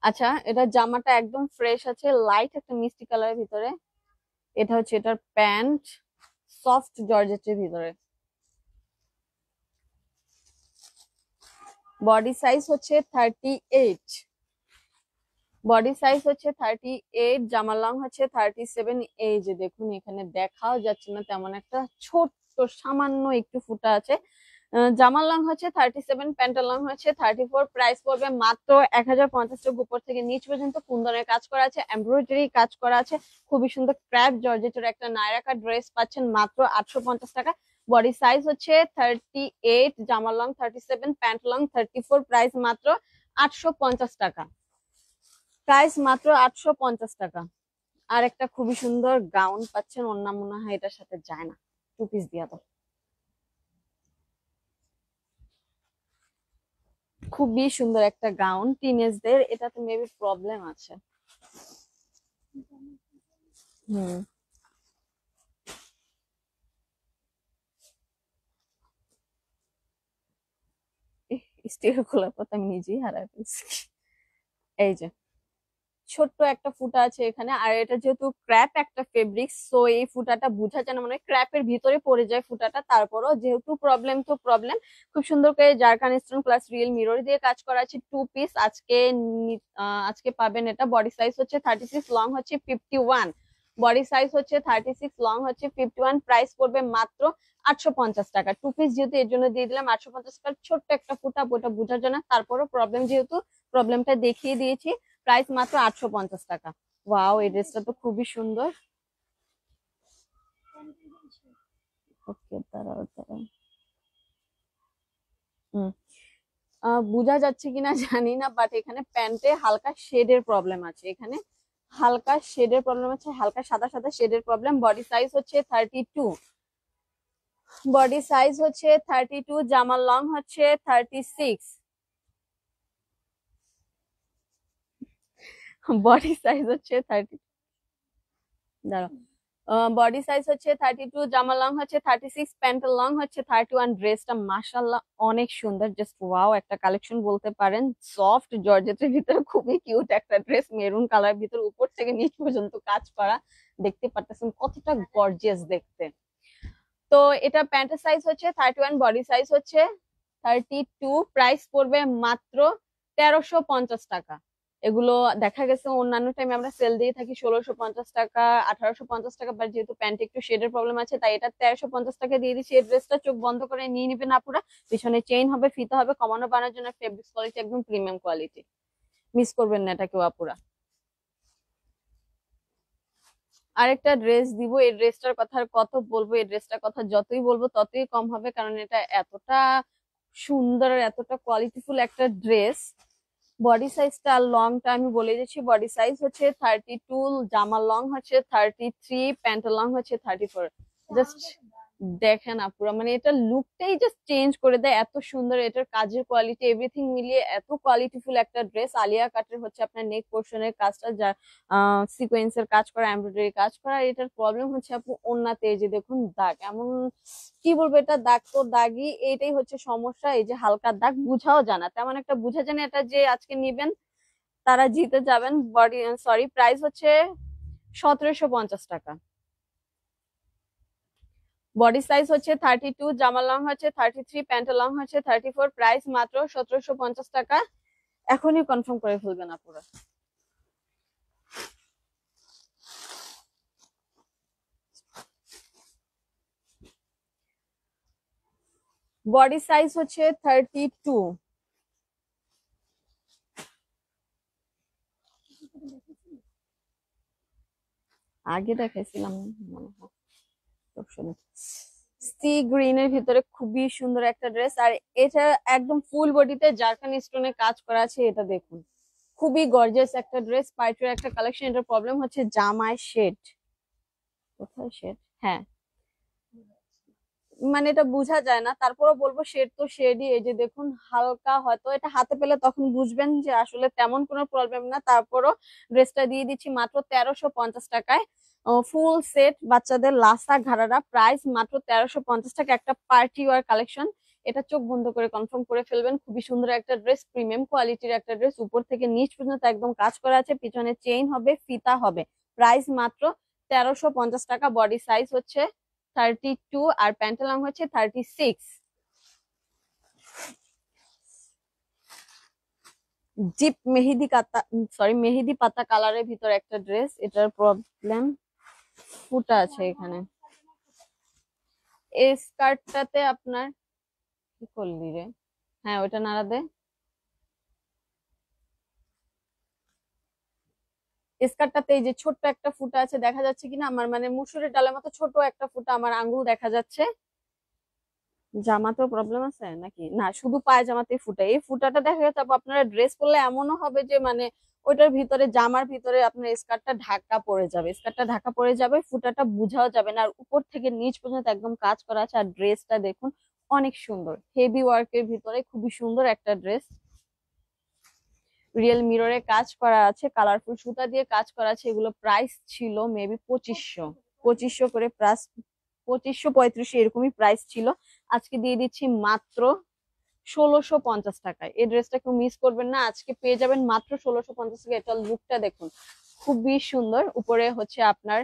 আচ্ছা, এটা জামাটা একদম ফ্রেশ আছে, লাইট একটা মিষ্টি কালারের ভিতরে। এটা হচ্ছে এটার প্যান্ট, সফট জর্জেটের ভিতরে। বডি সাইজ হচ্ছে 38, বডি সাইজ হচ্ছে 38, জামার লং হচ্ছে 37। এই যে দেখুন, এখানে দেখাও যাচ্ছে না তেমন একটা, ছোট্ট সামান্য একটু ফুটা আছে। জামার লং হচ্ছে 37, প্যান্টের লং হচ্ছে 34। প্রাইস পড়বে মাত্র 1050 টাকা। উপর থেকে নিচ পর্যন্ত কুন্দনের কাজ করা আছে, এমব্রয়ডারি কাজ করা আছে, খুবই সুন্দর ক্র্যাপ জর্জেটের একটা নায়রাকা ড্রেস পাচ্ছেন মাত্র 850 টাকা। বডি সাইজ হচ্ছে 38, জামার লং 37, প্যান্ট লং 34। প্রাইস মাত্র 850 টাকা, প্রাইস মাত্র 850 টাকা। আর একটা খুবই সুন্দর গাউন পাচ্ছেন, অন্য মনে হয় এটার সাথে যায় না, 2 পিস দিয়া দাও। খুবই সুন্দর একটা গাউন, টিনেজদের, এটাতে মেবি প্রবলেম আছে। হুম, স্টিকার খোলার পর আমি নিজেই হারাই ফেলছি। এই যে ছোট্ট একটা ফুটা আছে এখানে, আর এটা যেহেতু ক্র্যাপ একটা ফেব্রিক, সো এই ফুটাটা বোঝা যায় না, মানে ক্র্যাপের ভিতরে পড়ে যায় ফুটাটা। তারপরও যেহেতু প্রবলেম তো প্রবলেম, খুব সুন্দর করে zircon stone plus real mirror দিয়ে কাজ করা আছে। 2 পিস আজকে আজকে পাবেন এটা। বডি সাইজ হচ্ছে 36, লং হচ্ছে 51, বডি সাইজ হচ্ছে 36, লং হচ্ছে 51। প্রাইস পড়বে মাত্র 850 টাকা। 2 পিস যেহেতু এর জন্য দিয়ে দিলাম 850 টাকা। ছোট্ট একটা ফুটা, ওটা বোঝার জন্য, তারপরও প্রবলেম যেহেতু প্রবলেমটা দেখিয়ে দিয়েছি। প্রাইস মাত্র 850 টাকা। ওয়াও, এই ড্রেসটা তো খুবই সুন্দর। ওকে, দাঁড়াও দাঁড়াও। হুম, বোঝা যাচ্ছে কিনা জানি না, বাট এখানে প্যান্টে হালকা শেডের প্রবলেম আছে, এখানে হালকা শেডের প্রবলেম আছে, হালকা সাদা সাদা শেডের প্রবলেম। বডি সাইজ হচ্ছে 32, বডি সাইজ হচ্ছে 32, জামার লং হচ্ছে 36, বডি সাইজ হচ্ছে 30, দাঁড়াও, বডি সাইজ হচ্ছে 32, জামা লং হচ্ছে 36, প্যান্টের লং হচ্ছে 31। ড্রেসটা মাশাআল্লাহ অনেক সুন্দর, জাস্ট ওয়াও একটা কালেকশন বলতে পারেন। সফট জর্জেটের ভিতরে খুবই কিউট একটা ড্রেস, মেরুন কালার ভিতরে, উপর থেকে নিচ পর্যন্ত কাজ করা। দেখতে পারতেছেন কতটা গর্জিয়াস দেখতে। তো এটা প্যান্টের সাইজ হচ্ছে 31, বডি সাইজ হচ্ছে 32। প্রাইস পড়বে মাত্র 1350 টাকা। এগুলো দেখা গেছে অন্যান্য টাইমে আমরা সেল দিয়ে থাকি 1650 টাকা, 1850 টাকা, বাট যেহেতু প্যান্টে একটু শেডের প্রবলেম আছে তাই এটা 1350 টাকা দিয়ে দিচ্ছি। এই ড্রেসটা চোখ বন্ধ করে নিয়ে নিবেন আপুরা। পিছনে চেইন হবে, ফিতা হবে, কমানো বানানোর জন্য। ফেব্রিক কোয়ালিটি একদম প্রিমিয়াম কোয়ালিটি, মিস করবেন না এটা কেউ আপুরা। আরেকটা ড্রেস দিব, এই ড্রেসটার কথা আর কত বলবো, এই ড্রেসটার কথা যতই বলবো ততই কম হবে, কারণ এটা এতটা সুন্দর আর এতটা কোয়ালিটিফুল একটা ড্রেস। বডি সাইজটা আর লংটা আমি বলে দিচ্ছি। বডি সাইজ হচ্ছে 32, জামার লং হচ্ছে 33, প্যান্টের লং হচ্ছে 34। জাস্ট দেখেন আপুরা, মানে এটা লুকটাই জাস্ট চেঞ্জ করে দেয়, এত সুন্দর এটার কাজের কোয়ালিটি, এভরিথিং মিলিয়ে এত কোয়ালিটিফুল একটা ড্রেস। আলিয়া কাটের হচ্ছে আপনার নেক পোর্শনের কাজটা, যা সিকোয়েন্সের কাজ করা, এমব্রয়ডারি কাজ করা। এটার প্রবলেম হচ্ছে আপু ওন্নাতে এই যে দেখুন দাগ, এমন কি বলবো, এটা দাগ তো দাগই, এইটাই হচ্ছে সমস্যা। এই যে হালকা দাগ, বুঝাও জানা তেমন একটা বুঝা জানে। এটা যে আজকে নিবেন তারা জিতে যাবেন। বডি সরি, প্রাইস হচ্ছে 1750 টাকা। বডি সাইজ হচ্ছে 32, জামা লং হচ্ছে 33, প্যান্ট লং হচ্ছে 34। প্রাইস মাত্র 1750 টাকা। এখনই কনফার্ম করে ফেলবেন আপুরা। বডি সাইজ হচ্ছে 32। আগে দেখাইছিলাম মনে হয় অপশনে। সি গ্রিন এর ভিতরে খুবই সুন্দর একটা ড্রেস, আর এটা একদম ফুল বডিতে জারকান স্টোনে কাজ করা আছে। এটা দেখুন, খুবই গর্জিয়াস একটা ড্রেস, পাইটের একটা কালেকশন। এটার প্রবলেম হচ্ছে জামায় শেড, কোথায় শেড, হ্যাঁ মানে এটা বোঝা যায় না, তারপরও বলবো শেড তো শেডই। এই যে দেখুন হালকা, হয়তো এটা হাতে পেলে তখন বুঝবেন যে আসলে তেমন কোনো প্রবলেম না। তারপরও ড্রেসটা দিয়ে দিচ্ছি মাত্র 1350 টাকায়। ফুল সেট বাচ্চাদের লাসা ঘাড়ারা, প্রাইস মাত্র 1350 টাকা। একটা পার্টি ওয়ার কালেকশন, এটা চোখ বন্ধ করে কনফার্ম করে ফেলবেন। খুবই সুন্দর একটা ড্রেস, প্রিমিয়াম কোয়ালিটির একটা ড্রেস, উপর থেকে নিচ পর্যন্ত একদম কাজ করা আছে, পিছনে চেইন হবে, ফিতা হবে। প্রাইস মাত্র 1350 টাকা। বডি সাইজ হচ্ছে 32 আর প্যান্টের লং হচ্ছে 36। জিপ মেহেদি কাতা, সরি মেহেদি পাতা কালারের ভিতর একটা ড্রেস। এটার প্রবলেম ফুটা আছে এখানে। এই স্কার্টটাতে আপনার কি করলি রে, হ্যাঁ ওইটা নাড়া দে। স্কার্টটাতে এই যে ছোট্ট একটা ফুটা আছে, দেখা যাচ্ছে কিনা আমার, মানে মুসুরের ডালের মতো ছোট একটা ফুটা, আমার আঙ্গুল দেখা যাচ্ছে। জামাতেও প্রবলেম আছে নাকি, না শুধু পায়জামাতেই ফুটা। এই ফুটাটা দেখা যাচ্ছে আপনারা ড্রেস পরলে এমনও হবে যে মানে ওইটার ভিতরে, জামার ভিতরে আপনার স্কার্টটা ঢাকা পড়ে যাবে, স্কার্টটা ঢাকা পড়ে যাবে, ফুটাটা বুঝাও যাবে না। আর উপর থেকে নিচ পর্যন্ত একদম কাজ করা আছে। আর ড্রেসটা দেখুন অনেক সুন্দর, হেভি ওয়ার্কের ভিতরে খুবই সুন্দর একটা ড্রেস। রিয়েল মিররে কাজ করা আছে, কালারফুল সুতা দিয়ে কাজ করা আছে। এগুলো প্রাইস ছিল মেবি 2500 করে, প্রাইস 2500 3500 এরকমই প্রাইস ছিল। আজকে দিয়ে দিচ্ছি মাত্র 1650 টাকায়। এই ড্রেসটা কেউ মিস করবেন না, আজকে পেয়ে যাবেন মাত্র 1650 টাকা। এটা লুকটা দেখুন খুবই সুন্দর, উপরে হচ্ছে আপনার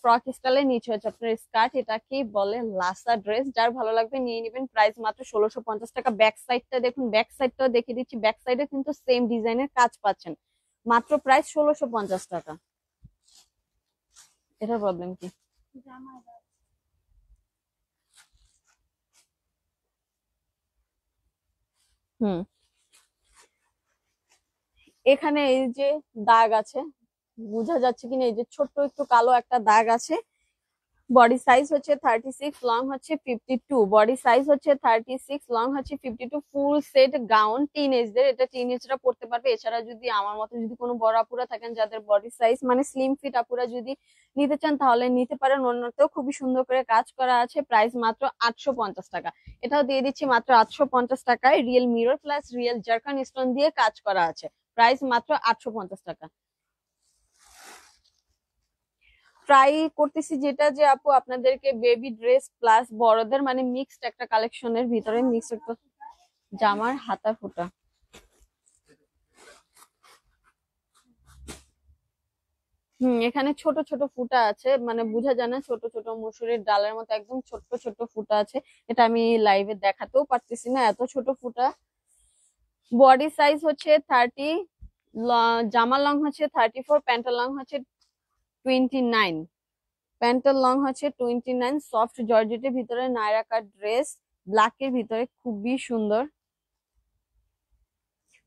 ফ্রক স্টাইলে, নিচে হচ্ছে আপনার স্কার্ট। এটাকেই বলে লাসা ড্রেস। যার ভালো লাগবে নিয়ে নেবেন, প্রাইস মাত্র 1650 টাকা। ব্যাক সাইডটা দেখুন, ব্যাক সাইডটাও দেখিয়ে দিচ্ছি, ব্যাক সাইডে কিন্তু সেম ডিজাইনের কাজ পাচ্ছেন, মাত্র প্রাইস 1650 টাকা। এটার প্রবলেম কি, হুম এখানে এই যে দাগ আছে, বোঝা যাচ্ছে কিনা, এই যে ছোট্ট একটু কালো একটা দাগ আছে। বডি সাইজ হচ্ছে 36, লং হচ্ছে 52। বডি সাইজ হচ্ছে 36, লং হচ্ছে 52। ফুল সেট গাউন, টিনেজদের, এটা টিনেজরা পড়তে পারবে। এছাড়া যদি আমার মতো যদি কোনো বড় আপুরা থাকেন যাদের বডি সাইজ মানে স্লিম ফিট আপুরা যদি নিতে চান তাহলে নিতে পারেন। অন্যতেও খুবই সুন্দর করে কাজ করা আছে। প্রাইস মাত্র 850 টাকা। এটাও দিয়ে দিচ্ছি মাত্র 850 টাকায়। Real mirror plus real zircon stone দিয়ে কাজ করা আছে। প্রাইস মাত্র 850 টাকা। ট্রাই করতেছি যেটা, যে আপু আপনাদেরকে বেবি ড্রেস প্লাস বড়দের মানে মিক্সড একটা কালেকশনের ভিতরে মিক্সড একটা জামার হাতা ফোটা। এখানে ছোট ছোট ফুটা আছে, মানে বোঝা যায় না, ছোট ছোট মুসুরির ডালের মতো একদম ছোট ছোট ফুটা আছে। এটা আমি লাইভে দেখাতেও পারতেছি না, এত ছোট ফুটা। বডি সাইজ হচ্ছে 30, জামা লং হচ্ছে 34, প্যান্টের লং হচ্ছে 29। প্যান্টের লং হচ্ছে 29। সফট জর্জেটের ভিতরে নায়রা কাট ড্রেস, ব্ল্যাকের ভিতরে খুবই সুন্দর।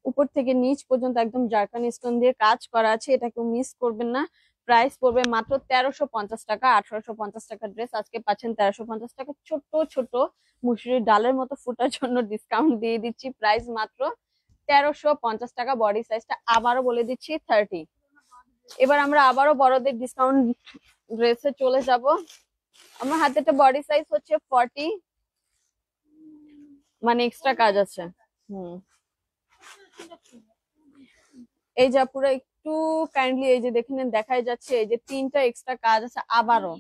উপর থেকে নিচ পর্যন্ত একদম জারকান স্টোন দিয়ে কাজ করা আছে, এটা কেউ মিস করবেন না। প্রাইস পড়বে মাত্র 1350 টাকা। 1850 টাকা ড্রেস আজকে পাচ্ছেন 1350 টাকা। ছোট ছোট মুসুরির ডালের মতো ফুটার জন্য ডিসকাউন্ট দিয়ে দিচ্ছি, প্রাইস মাত্র 1350 টাকা। বডি সাইজটা আবারও বলে দিচ্ছি 30। এবার আমরা আবারও বড়দের ডিসকাউন্ট ড্রেসে চলে যাব। আমার হাতেটা বডি সাইজ হচ্ছে 40, মানে এক্সট্রা কাজ আছে। হুম, এই যে পুরো একটু কাইন্ডলি এই যে দেখে নেন, দেখাই যাচ্ছে এই যে 3টা এক্সট্রা কাজ আছে আবারও।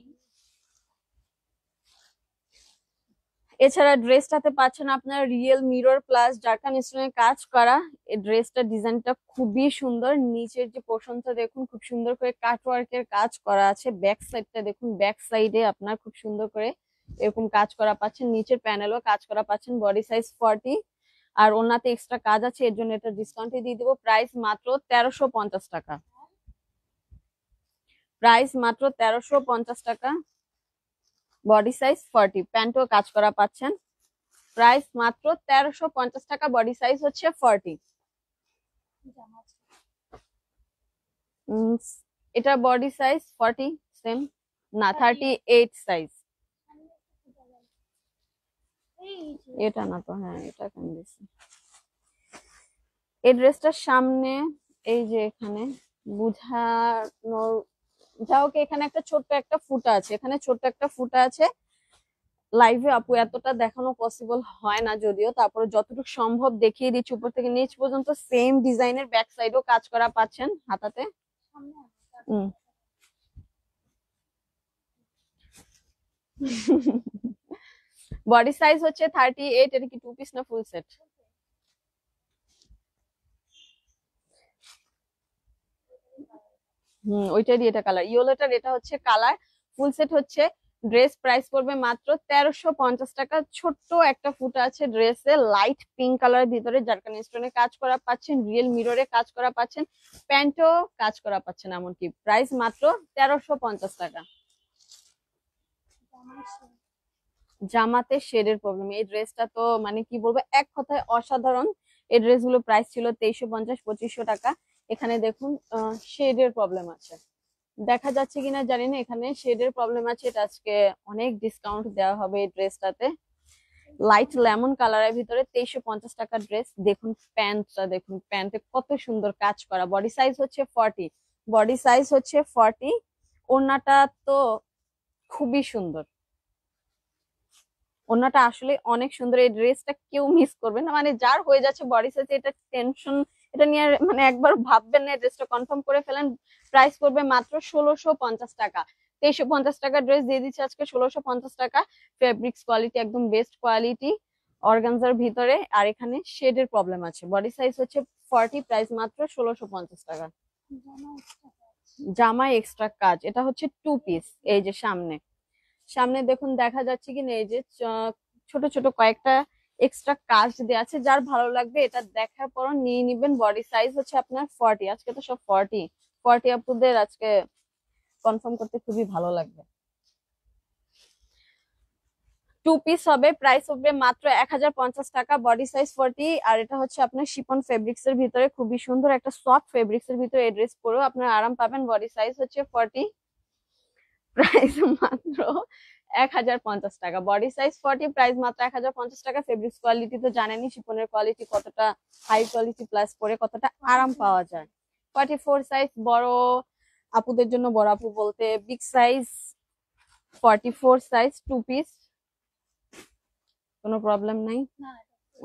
এছাড়া ড্রেসটাতে পাচ্ছেন আপনার রিয়েল মিরর প্লাস জারকান স্টোনের কাজ করা। এই ড্রেসটার ডিজাইনটা খুবই সুন্দর, নিচের যে পোর্শনটা দেখুন খুব সুন্দর করে কাটওয়ার্কের কাজ করা আছে। ব্যাক সাইডটা দেখুন, ব্যাক সাইডে আপনার খুব সুন্দর করে এরকম কাজ করা পাচ্ছেন, নিচের প্যানেলও কাজ করা পাচ্ছেন। বডি সাইজ 40, আর ওনাতে এক্সট্রা কাজ আছে, এর জন্য এটা ডিসকাউন্টে দিয়ে দিব। প্রাইস মাত্র 1350 টাকা, প্রাইস মাত্র 1350 টাকা। বডি সাইজ 40, প্যান্টও কাজ করা পাচ্ছেন। প্রাইস মাত্র 1350 টাকা, বডি সাইজ হচ্ছে 40। এটা বডি সাইজ 40 সেম না, 38 সাইজ। এটা না তো, হ্যাঁ এটা কেন দিছি। এই ড্রেসটার সামনে এই যে এখানে বুঝানোর যা হোক, এখানে একটা ছোট্ট একটা ফুটা আছে, এখানে ছোট্ট একটা ফুটা আছে। লাইভে আপু এতটা দেখানো পসিবল হয় না যদিও, তারপরে যতটুকু সম্ভব দেখিয়ে দিচ্ছি। উপর থেকে নিচ পর্যন্ত সেম ডিজাইনের ব্যাক সাইডও কাজ করা পাচ্ছেন হাতাতে। বডি সাইজ হচ্ছে 38। এটা কি 2 পিস না ফুল সেট? ওইটারই এটা কালার, ইয়েলোটার এটা হচ্ছে কালার। ফুল সেট হচ্ছে। ড্রেস প্রাইস পড়বে মাত্র 1350 টাকা। ছোট্ট একটা ফুটা আছে ড্রেসে, লাইট পিঙ্ক কালারের ভিতরে জারকান স্টোনে কাজ করা পাচ্ছেন, রিয়েল মিররে কাজ করা পাচ্ছেন, প্যান্টও কাজ করা পাচ্ছেন। এমনকি প্রাইস মাত্র 1350 টাকা। জামাতে শেডের প্রবলেম, এই ড্রেসটা তো মানে কি বলবো, এক কথায় অসাধারণ। এই ড্রেসগুলো প্রাইস ছিল 2350 2500 টাকা। এখানে দেখুন শেডের প্রবলেম আছে, দেখা যাচ্ছে কিনা জানি না, এখানে শেডের প্রবলেম আছে। এটা আজকে অনেক ডিসকাউন্ট দেওয়া হবে এই ড্রেসটাতে। লাইট লেমন কালারের ভিতরে 2350 টাকা ড্রেস। দেখুন প্যান্টটা দেখুন, প্যান্টে কত সুন্দর কাজ করা। বডি সাইজ হচ্ছে 40, বডি সাইজ হচ্ছে 40। ওড়নাটা তো খুবই সুন্দর, ওড়নাটা আসলে অনেক সুন্দর। এই ড্রেসটা কেউ মিস করবে না, মানে যার হয়ে যাচ্ছে বডি সাইজ, এটা টেনশন, এটা নিয়ে মানে একবার ভাববেন না, ড্রেসটা কনফার্ম করে ফেলেন। প্রাইস পড়বে মাত্র 1650 টাকা। 2350 টাকা ড্রেস দিয়ে দিচ্ছে আজকে 1650 টাকা। ফেব্রিক্স কোয়ালিটি একদম বেস্ট কোয়ালিটি, অর্গানজার ভিতরে। আর এখানে শেডের প্রবলেম আছে। বডি সাইজ হচ্ছে 40, প্রাইস মাত্র 1650 টাকা। জামায় এক্সট্রা কাজ, এটা হচ্ছে 2 পিস। এই যে সামনে সামনে দেখুন, দেখা যাচ্ছে কিনা এই যে ছোট ছোট কয়েকটা এক্সট্রা কাজ দেওয়া আছে। যার ভালো লাগবে এটা দেখার পর নিয়ে নিবেন। বডি সাইজ হচ্ছে আপনার 40, আজকে তো সব 40 40 আপুদের আজকে কনফার্ম করতে খুবই ভালো লাগবে। 2 পিস হবে, প্রাইস হবে মাত্র 1050 টাকা। বডি সাইজ 40, আর এটা হচ্ছে আপনার শিফন ফেব্রিক্স এর ভিতরে, খুবই সুন্দর একটা সফট ফেব্রিক্স এর ভিতরে। এই ড্রেস পরেও আপনার আরাম পাবেন। বডি সাইজ হচ্ছে 40, প্রাইস মাত্র 1050 টাকা। বডি সাইজ 40, প্রাইস মাত্র 1050 টাকা। ফেব্রিক্স কোয়ালিটি তো জানেনই, শিফনের কোয়ালিটি কতটা হাই কোয়ালিটি, প্লাস পরে কতটা আরাম পাওয়া যায়। 44 সাইজ বড় আপুদের জন্য, বড় আপু বলতে বিগ সাইজ। 44 সাইজ 2 পিস, কোনো প্রবলেম নাই।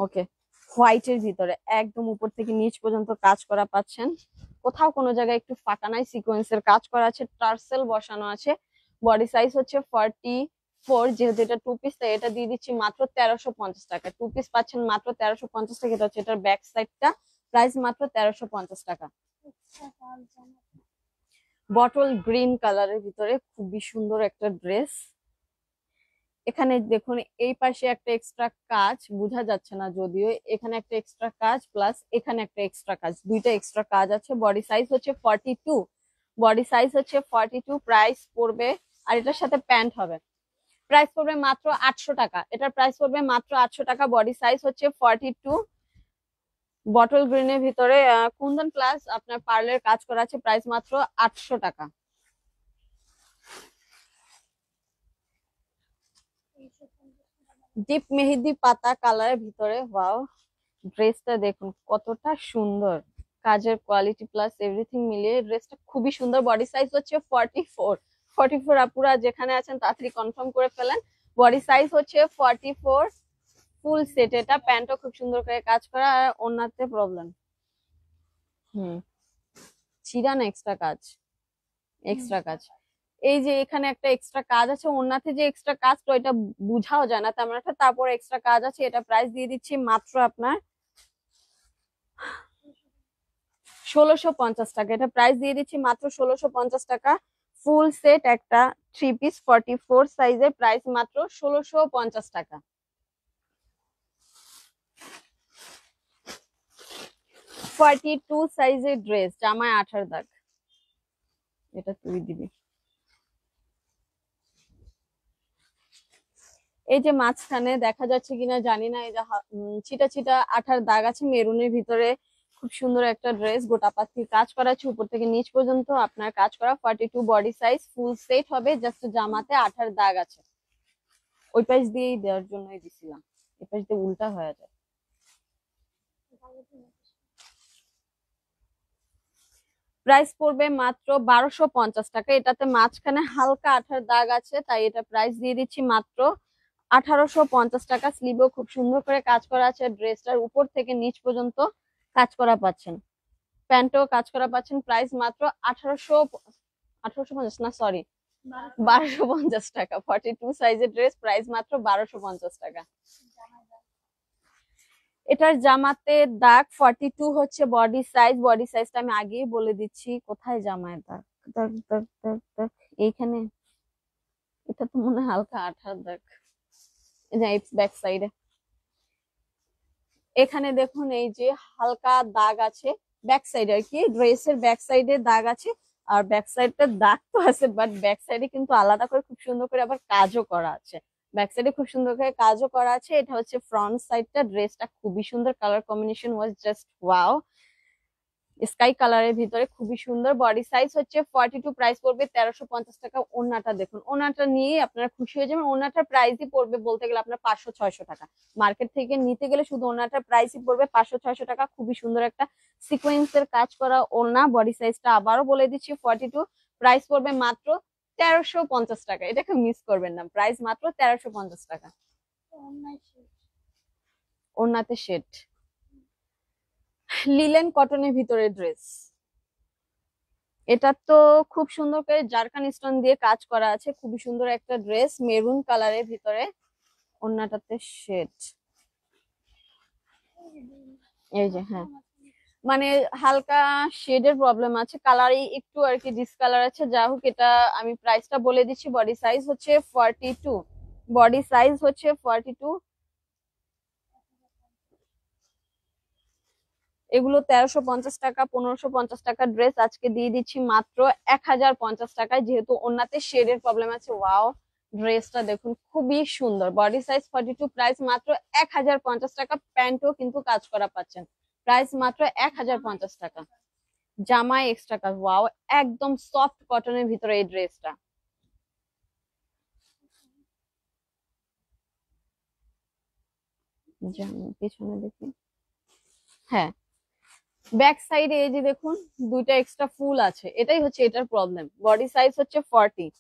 ওকে, হোয়াইট এর ভিতরে একদম উপর থেকে নিচ পর্যন্ত কাজ করা পাচ্ছেন। কোথাও কোনো জায়গায় একটু ফাঁকা নাই, সিকোয়েন্সের কাজ করা আছে, টার্সেল বসানো আছে। বডি সাইজ হচ্ছে 44, যেহেতু এটা 2 পিস তাই এটা দিয়ে দিচ্ছি মাত্র 1350 টাকা। 2 পিস পাচ্ছেন মাত্র 1350 টাকা। এটা হচ্ছে এটার ব্যাক সাইডটা, প্রাইস মাত্র 1350 টাকা। বটল গ্রিন কালারের ভিতরে খুবই সুন্দর একটা ড্রেস। এখানে দেখুন এই পাশে একটা এক্সট্রা কাজ, বোঝা যাচ্ছে না যদিও, এখানে একটা এক্সট্রা কাজ প্লাস এখানে একটা এক্সট্রা কাজ, দুইটা এক্সট্রা কাজ আছে। বডি সাইজ হচ্ছে 42, বডি সাইজ হচ্ছে 42। প্রাইস পড়বে, আর এটার সাথে প্যান্ট হবে, প্রাইস পড়বে মাত্র 800 টাকা। এটার প্রাইস পড়বে মাত্র 800 টাকা। বডি সাইজ হচ্ছে 42, বটল গ্রিনের ভিতরে কুন্দন প্লাস আপনার পার্লের কাজ করা আছে। প্রাইস মাত্র 800 টাকা। ডিপ মেহেদি পাতা কালারের ভিতরে, ওয়াও ড্রেসটা দেখুন কতটা সুন্দর, কাজের কোয়ালিটি প্লাস এভরিথিং মিলিয়ে ড্রেসটা খুবই সুন্দর। বডি সাইজ হচ্ছে 44, 44 আপুরা যেখানে আছেন তাড়াতাড়ি কনফার্ম করে ফেলেন। বডি সাইজ হচ্ছে 44, ফুল সেট। এটা প্যান্টও খুব সুন্দর করে কাজ করা, আর ওড়নাতে প্রবলেম। ছিড়া না, এক্সট্রা কাজ, এক্সট্রা কাজ। এই যে এখানে একটা এক্সট্রা কাজ আছে, ওড়নাতে যে এক্সট্রা কাজ তো এটা বুঝাও যায় না তেমন একটা, তারপরে এক্সট্রা কাজ আছে। এটা প্রাইস দিয়ে দিচ্ছি মাত্র আপনার 1650 টাকা। এটা প্রাইস দিয়ে দিচ্ছি মাত্র 1650 টাকা। ফুল সেট একটা 3 পিস 44 সাইজের, প্রাইস মাত্র 1650 টাকা। 42 সাইজের ড্রেস, জামায় 8 দাগ। এটা তুই দিবি। এই যে মাঝখানে দেখা যাচ্ছে কিনা জানি না, এই যে ছিটা ছিটা 8 দাগ আছে মেরুনের ভিতরে। খুব সুন্দর একটা ড্রেস, গোটা পাতির কাজ করা আছে উপর থেকে নিচ পর্যন্ত আপনার কাজ করা। 42 বডি সাইজ, ফুল সেট হবে। জাস্ট জামাতে 8 দাগ আছে। ওই পাশ দিয়েই দেওয়ার জন্যই দিছিলাম, এই পাশ দিয়ে উল্টা হয়ে যায়। প্রাইস পড়বে মাত্র 1250 টাকা। এটাতে মাঝখানে হালকা 8 দাগ আছে, তাই এটা প্রাইস দিয়ে দিচ্ছি মাত্র 1850 টাকা। স্লিভেও খুব সুন্দর করে কাজ করা আছে, ড্রেসটার উপর থেকে নিচ পর্যন্ত কাজ করা পাচ্ছেন, প্যান্টও কাজ করা পাচ্ছেন। প্রাইস মাত্র 1850 না, সরি 1250 টাকা। 42 সাইজের ড্রেস, প্রাইস মাত্র 1250 টাকা। এটার জামাতে দাগ 42 হচ্ছে বডি সাইজ। বডি সাইজটা আমি আগেই বলে দিচ্ছি। কোথায় জামায় দাগ? দাগ দাগ দাগ দাগ এইখানে। এটা তো মনে হয় হালকা 8 দাগ। ব্যাক সাইডে এখানে দেখুন, এই যে হালকা দাগ আছে ব্যাক সাইডে, আর কি ড্রেসের ব্যাক সাইডে দাগ আছে। আর ব্যাক সাইডটা দাগ তো আছে, বাট ব্যাক সাইডে কিন্তু আলাদা করে খুব সুন্দর করে আবার কাজও করা আছে। ব্যাক সাইডে খুব সুন্দর করে কাজও করা আছে। এটা হচ্ছে ফ্রন্ট সাইডটা। ড্রেসটা খুবই সুন্দর, colour combination was just wow. Sky কালারের ভিতরে খুবই সুন্দর। বডি সাইজ হচ্ছে 42, প্রাইস পড়বে 1350 টাকা। ওড়নাটা দেখুন, ওড়নাটা নিয়ে আপনারা খুশি হয়ে যাবেন। ওড়নাটার প্রাইসই পড়বে বলতে গেলে আপনার 500-600 টাকা। মার্কেট থেকে নিতে গেলে শুধু ওড়নাটার প্রাইসই পড়বে 500-600 টাকা। খুবই সুন্দর একটা সিকোয়েন্সের কাজ করা ওড়না। বডি সাইজটা আবারও বলে দিচ্ছি 42, প্রাইস পড়বে মাত্র 1350 টাকা। এটাকে মিস করবেন না, প্রাইস মাত্র 1350 টাকা। ওড়নাতে শেড, লিলেন কটনের ভিতরে ড্রেস। এটা তো খুব সুন্দর করে জারকান স্টোন দিয়ে কাজ করা আছে। খুবই সুন্দর একটা ড্রেস, মেরুন কালারের ভিতরে। ওড়নাটাতে শেড, এই যে হ্যাঁ, মানে হালকা শেডের প্রবলেম আছে, কালারে একটু আর কি ডিসকালার আছে। যা হোক, এটা আমি প্রাইসটা বলে দিচ্ছি। বডি সাইজ হচ্ছে 42, বডি সাইজ হচ্ছে 42। এগুলো 1350 টাকা, 1550 টাকা ড্রেস আজকে দিয়ে দিচ্ছি মাত্র 1050 টাকায়, যেহেতু ওনাতে শেডের প্রবলেম আছে। ওয়াও, ড্রেসটা দেখুন খুবই সুন্দর। বডি সাইজ 42, প্রাইস মাত্র 1050 টাকা। প্যান্টও কিন্তু কাজ করা পাচ্ছেন, প্রাইস মাত্র 1050 টাকা। জামায় এক্সট্রা কাজ। ওয়াও, একদম সফট কটনের ভিতরে এই ড্রেসটা। পিছনে দেখি, হ্যাঁ ব্যাক সাইডে এই যে দেখুন দুইটা এক্সট্রা ফুল আছে, এটাই হচ্ছে এটার প্রবলেম। বডি সাইজ হচ্ছে 40,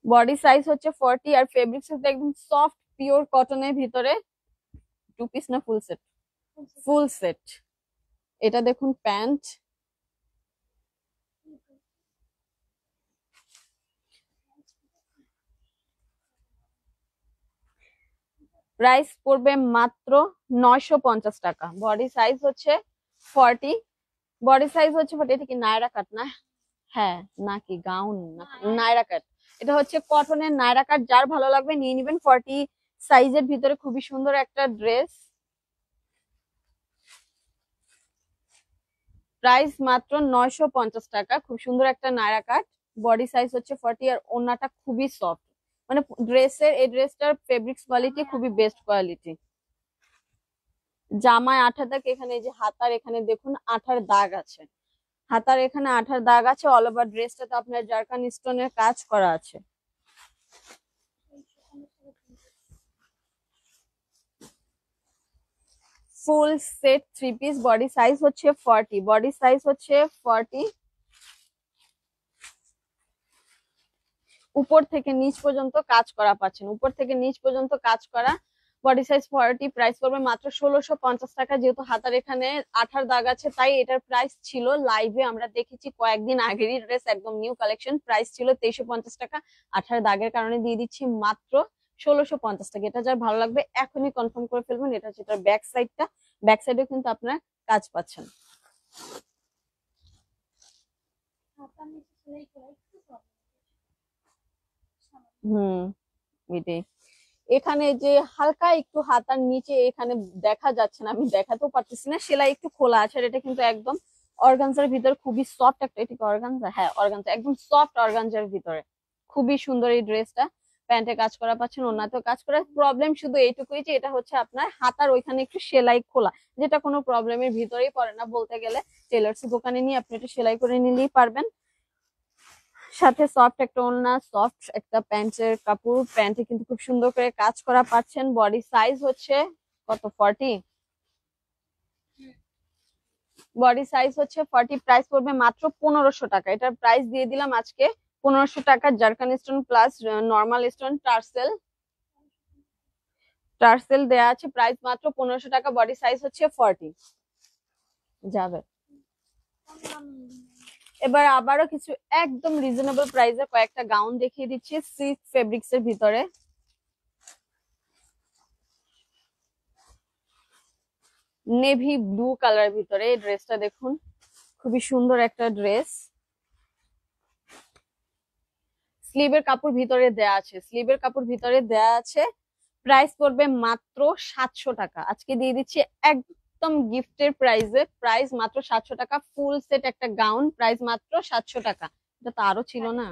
বডি সাইজ হচ্ছে 40, আর ফেব্রিক্স হচ্ছে একদম সফট পিওর কটনের ভিতরে। 2 পিস না ফুল সেট? Full set. এটা দেখুন প্যান্ট, প্রাইস পড়বে মাত্র 950 টাকা। বডি সাইজ হচ্ছে 40, বডি সাইজ হচ্ছে 40। এটা কি নায়রা কাট না? হ্যাঁ, নাকি গাউন? নায়রা কাট। এটা হচ্ছে কটনের নায়রা কাট। যার ভালো লাগবে নিয়ে নিবেন। 40 সাইজের ভিতরে খুবই সুন্দর একটা ড্রেস, প্রাইস মাত্র 950 টাকা। খুব সুন্দর একটা নায়রা কাট। বডি সাইজ হচ্ছে 40, আর ওড়নাটা খুবই সফট। মানে ড্রেসের, এই ড্রেসটার ফেব্রিক্স কোয়ালিটি খুবই বেস্ট কোয়ালিটি। জামায় 8 দাগ। এখানে এই যে হাতার এখানে দেখুন 8 দাগ আছে, হাতার এখানে 8 দাগ আছে। অল ওভার ড্রেসটাতে আপনার জারকান স্টোনের কাজ করা আছে। Full set 3 piece. Body size হচ্ছে 40, বডি সাইজ হচ্ছে 40। উপর থেকে নিচ পর্যন্ত কাজ করা পাচ্ছেন, উপর থেকে নিচ পর্যন্ত কাজ করা। বডি সাইজ 40, প্রাইস পড়বে মাত্র 1650 টাকা। যেহেতু হাতার এখানে 18 দাগ আছে তাই এটার প্রাইস ছিল, লাইভে আমরা দেখেছি কয়েকদিন আগেরই ড্রেস, একদম নিউ কালেকশন, প্রাইস ছিল 2350 টাকা। 18 দাগের কারণে দিয়ে দিচ্ছি মাত্র 1650 টাকা। এটা যার ভালো লাগবে এখনই কনফার্ম করে ফেলবেন। এটা হচ্ছে এটার ব্যাক সাইডটা, ব্যাক সাইডেও কিন্তু আপনার কাজ পাচ্ছেন। হুম, এটাই। এখানে যে হালকা একটু হাতার নিচে এখানে দেখা যাচ্ছে না, আমি দেখাতেও পারতেছি না, সেলাই একটু খোলা আছে। আর এটা কিন্তু একদম অর্গানজার ভিতরে, খুবই সফট একটা, এটা কি অর্গানজা? হ্যাঁ অর্গানজা, একদম সফট অর্গানজার ভিতরে, খুবই সুন্দর এই ড্রেসটা। প্যান্টে কাজ করা পাচ্ছেন, ওনাতেও কাজ করা। প্রবলেম শুধু এইটুকুই যে এটা হচ্ছে আপনার হাতার ওইখানে একটু সেলাই খোলা, যেটা কোনো প্রবলেমের ভিতরেই পড়ে না বলতে গেলে। টেলার্স দোকানে নিয়ে আপনি এটা সেলাই করে নিলেই পারবেন। সাথে সফট একটা ওড়না, সফট একটা প্যান্টের কাপড়, প্যান্টে কিন্তু খুব সুন্দর করে কাজ করা পাচ্ছেন। বডি সাইজ হচ্ছে কত? 40। বডি সাইজ হচ্ছে 40, প্রাইস পড়বে মাত্র 1500 টাকা। এটার প্রাইস দিয়ে দিলাম আজকে 1500 টাকা। Zircon stone plus normal stone tassel, tassel দেয়া আছে, প্রাইস মাত্র 1500 টাকা। বডি সাইজ হচ্ছে 40 যাবে। এবার আবারও কিছু একদম রিজনেবল প্রাইসে কয়েকটা গাউন দেখিয়ে দিচ্ছি সিল্ক ফেব্রিক্স এর ভিতরে। নেভি ব্লু কালার ভিতরে এই ড্রেসটা দেখুন, খুবই সুন্দর একটা ড্রেস। স্লিভের কাপড় ভিতরে দেয়া আছে, স্লিভের কাপড় ভিতরে দেয়া আছে। প্রাইস পড়বে মাত্র 700 টাকা। আজকে দিয়ে দিচ্ছি একদম গিফটের প্রাইসে, প্রাইস মাত্র 700 টাকা। ফুল সেট একটা গাউন, প্রাইস মাত্র 700 টাকা। এটা তো আরো ছিল না।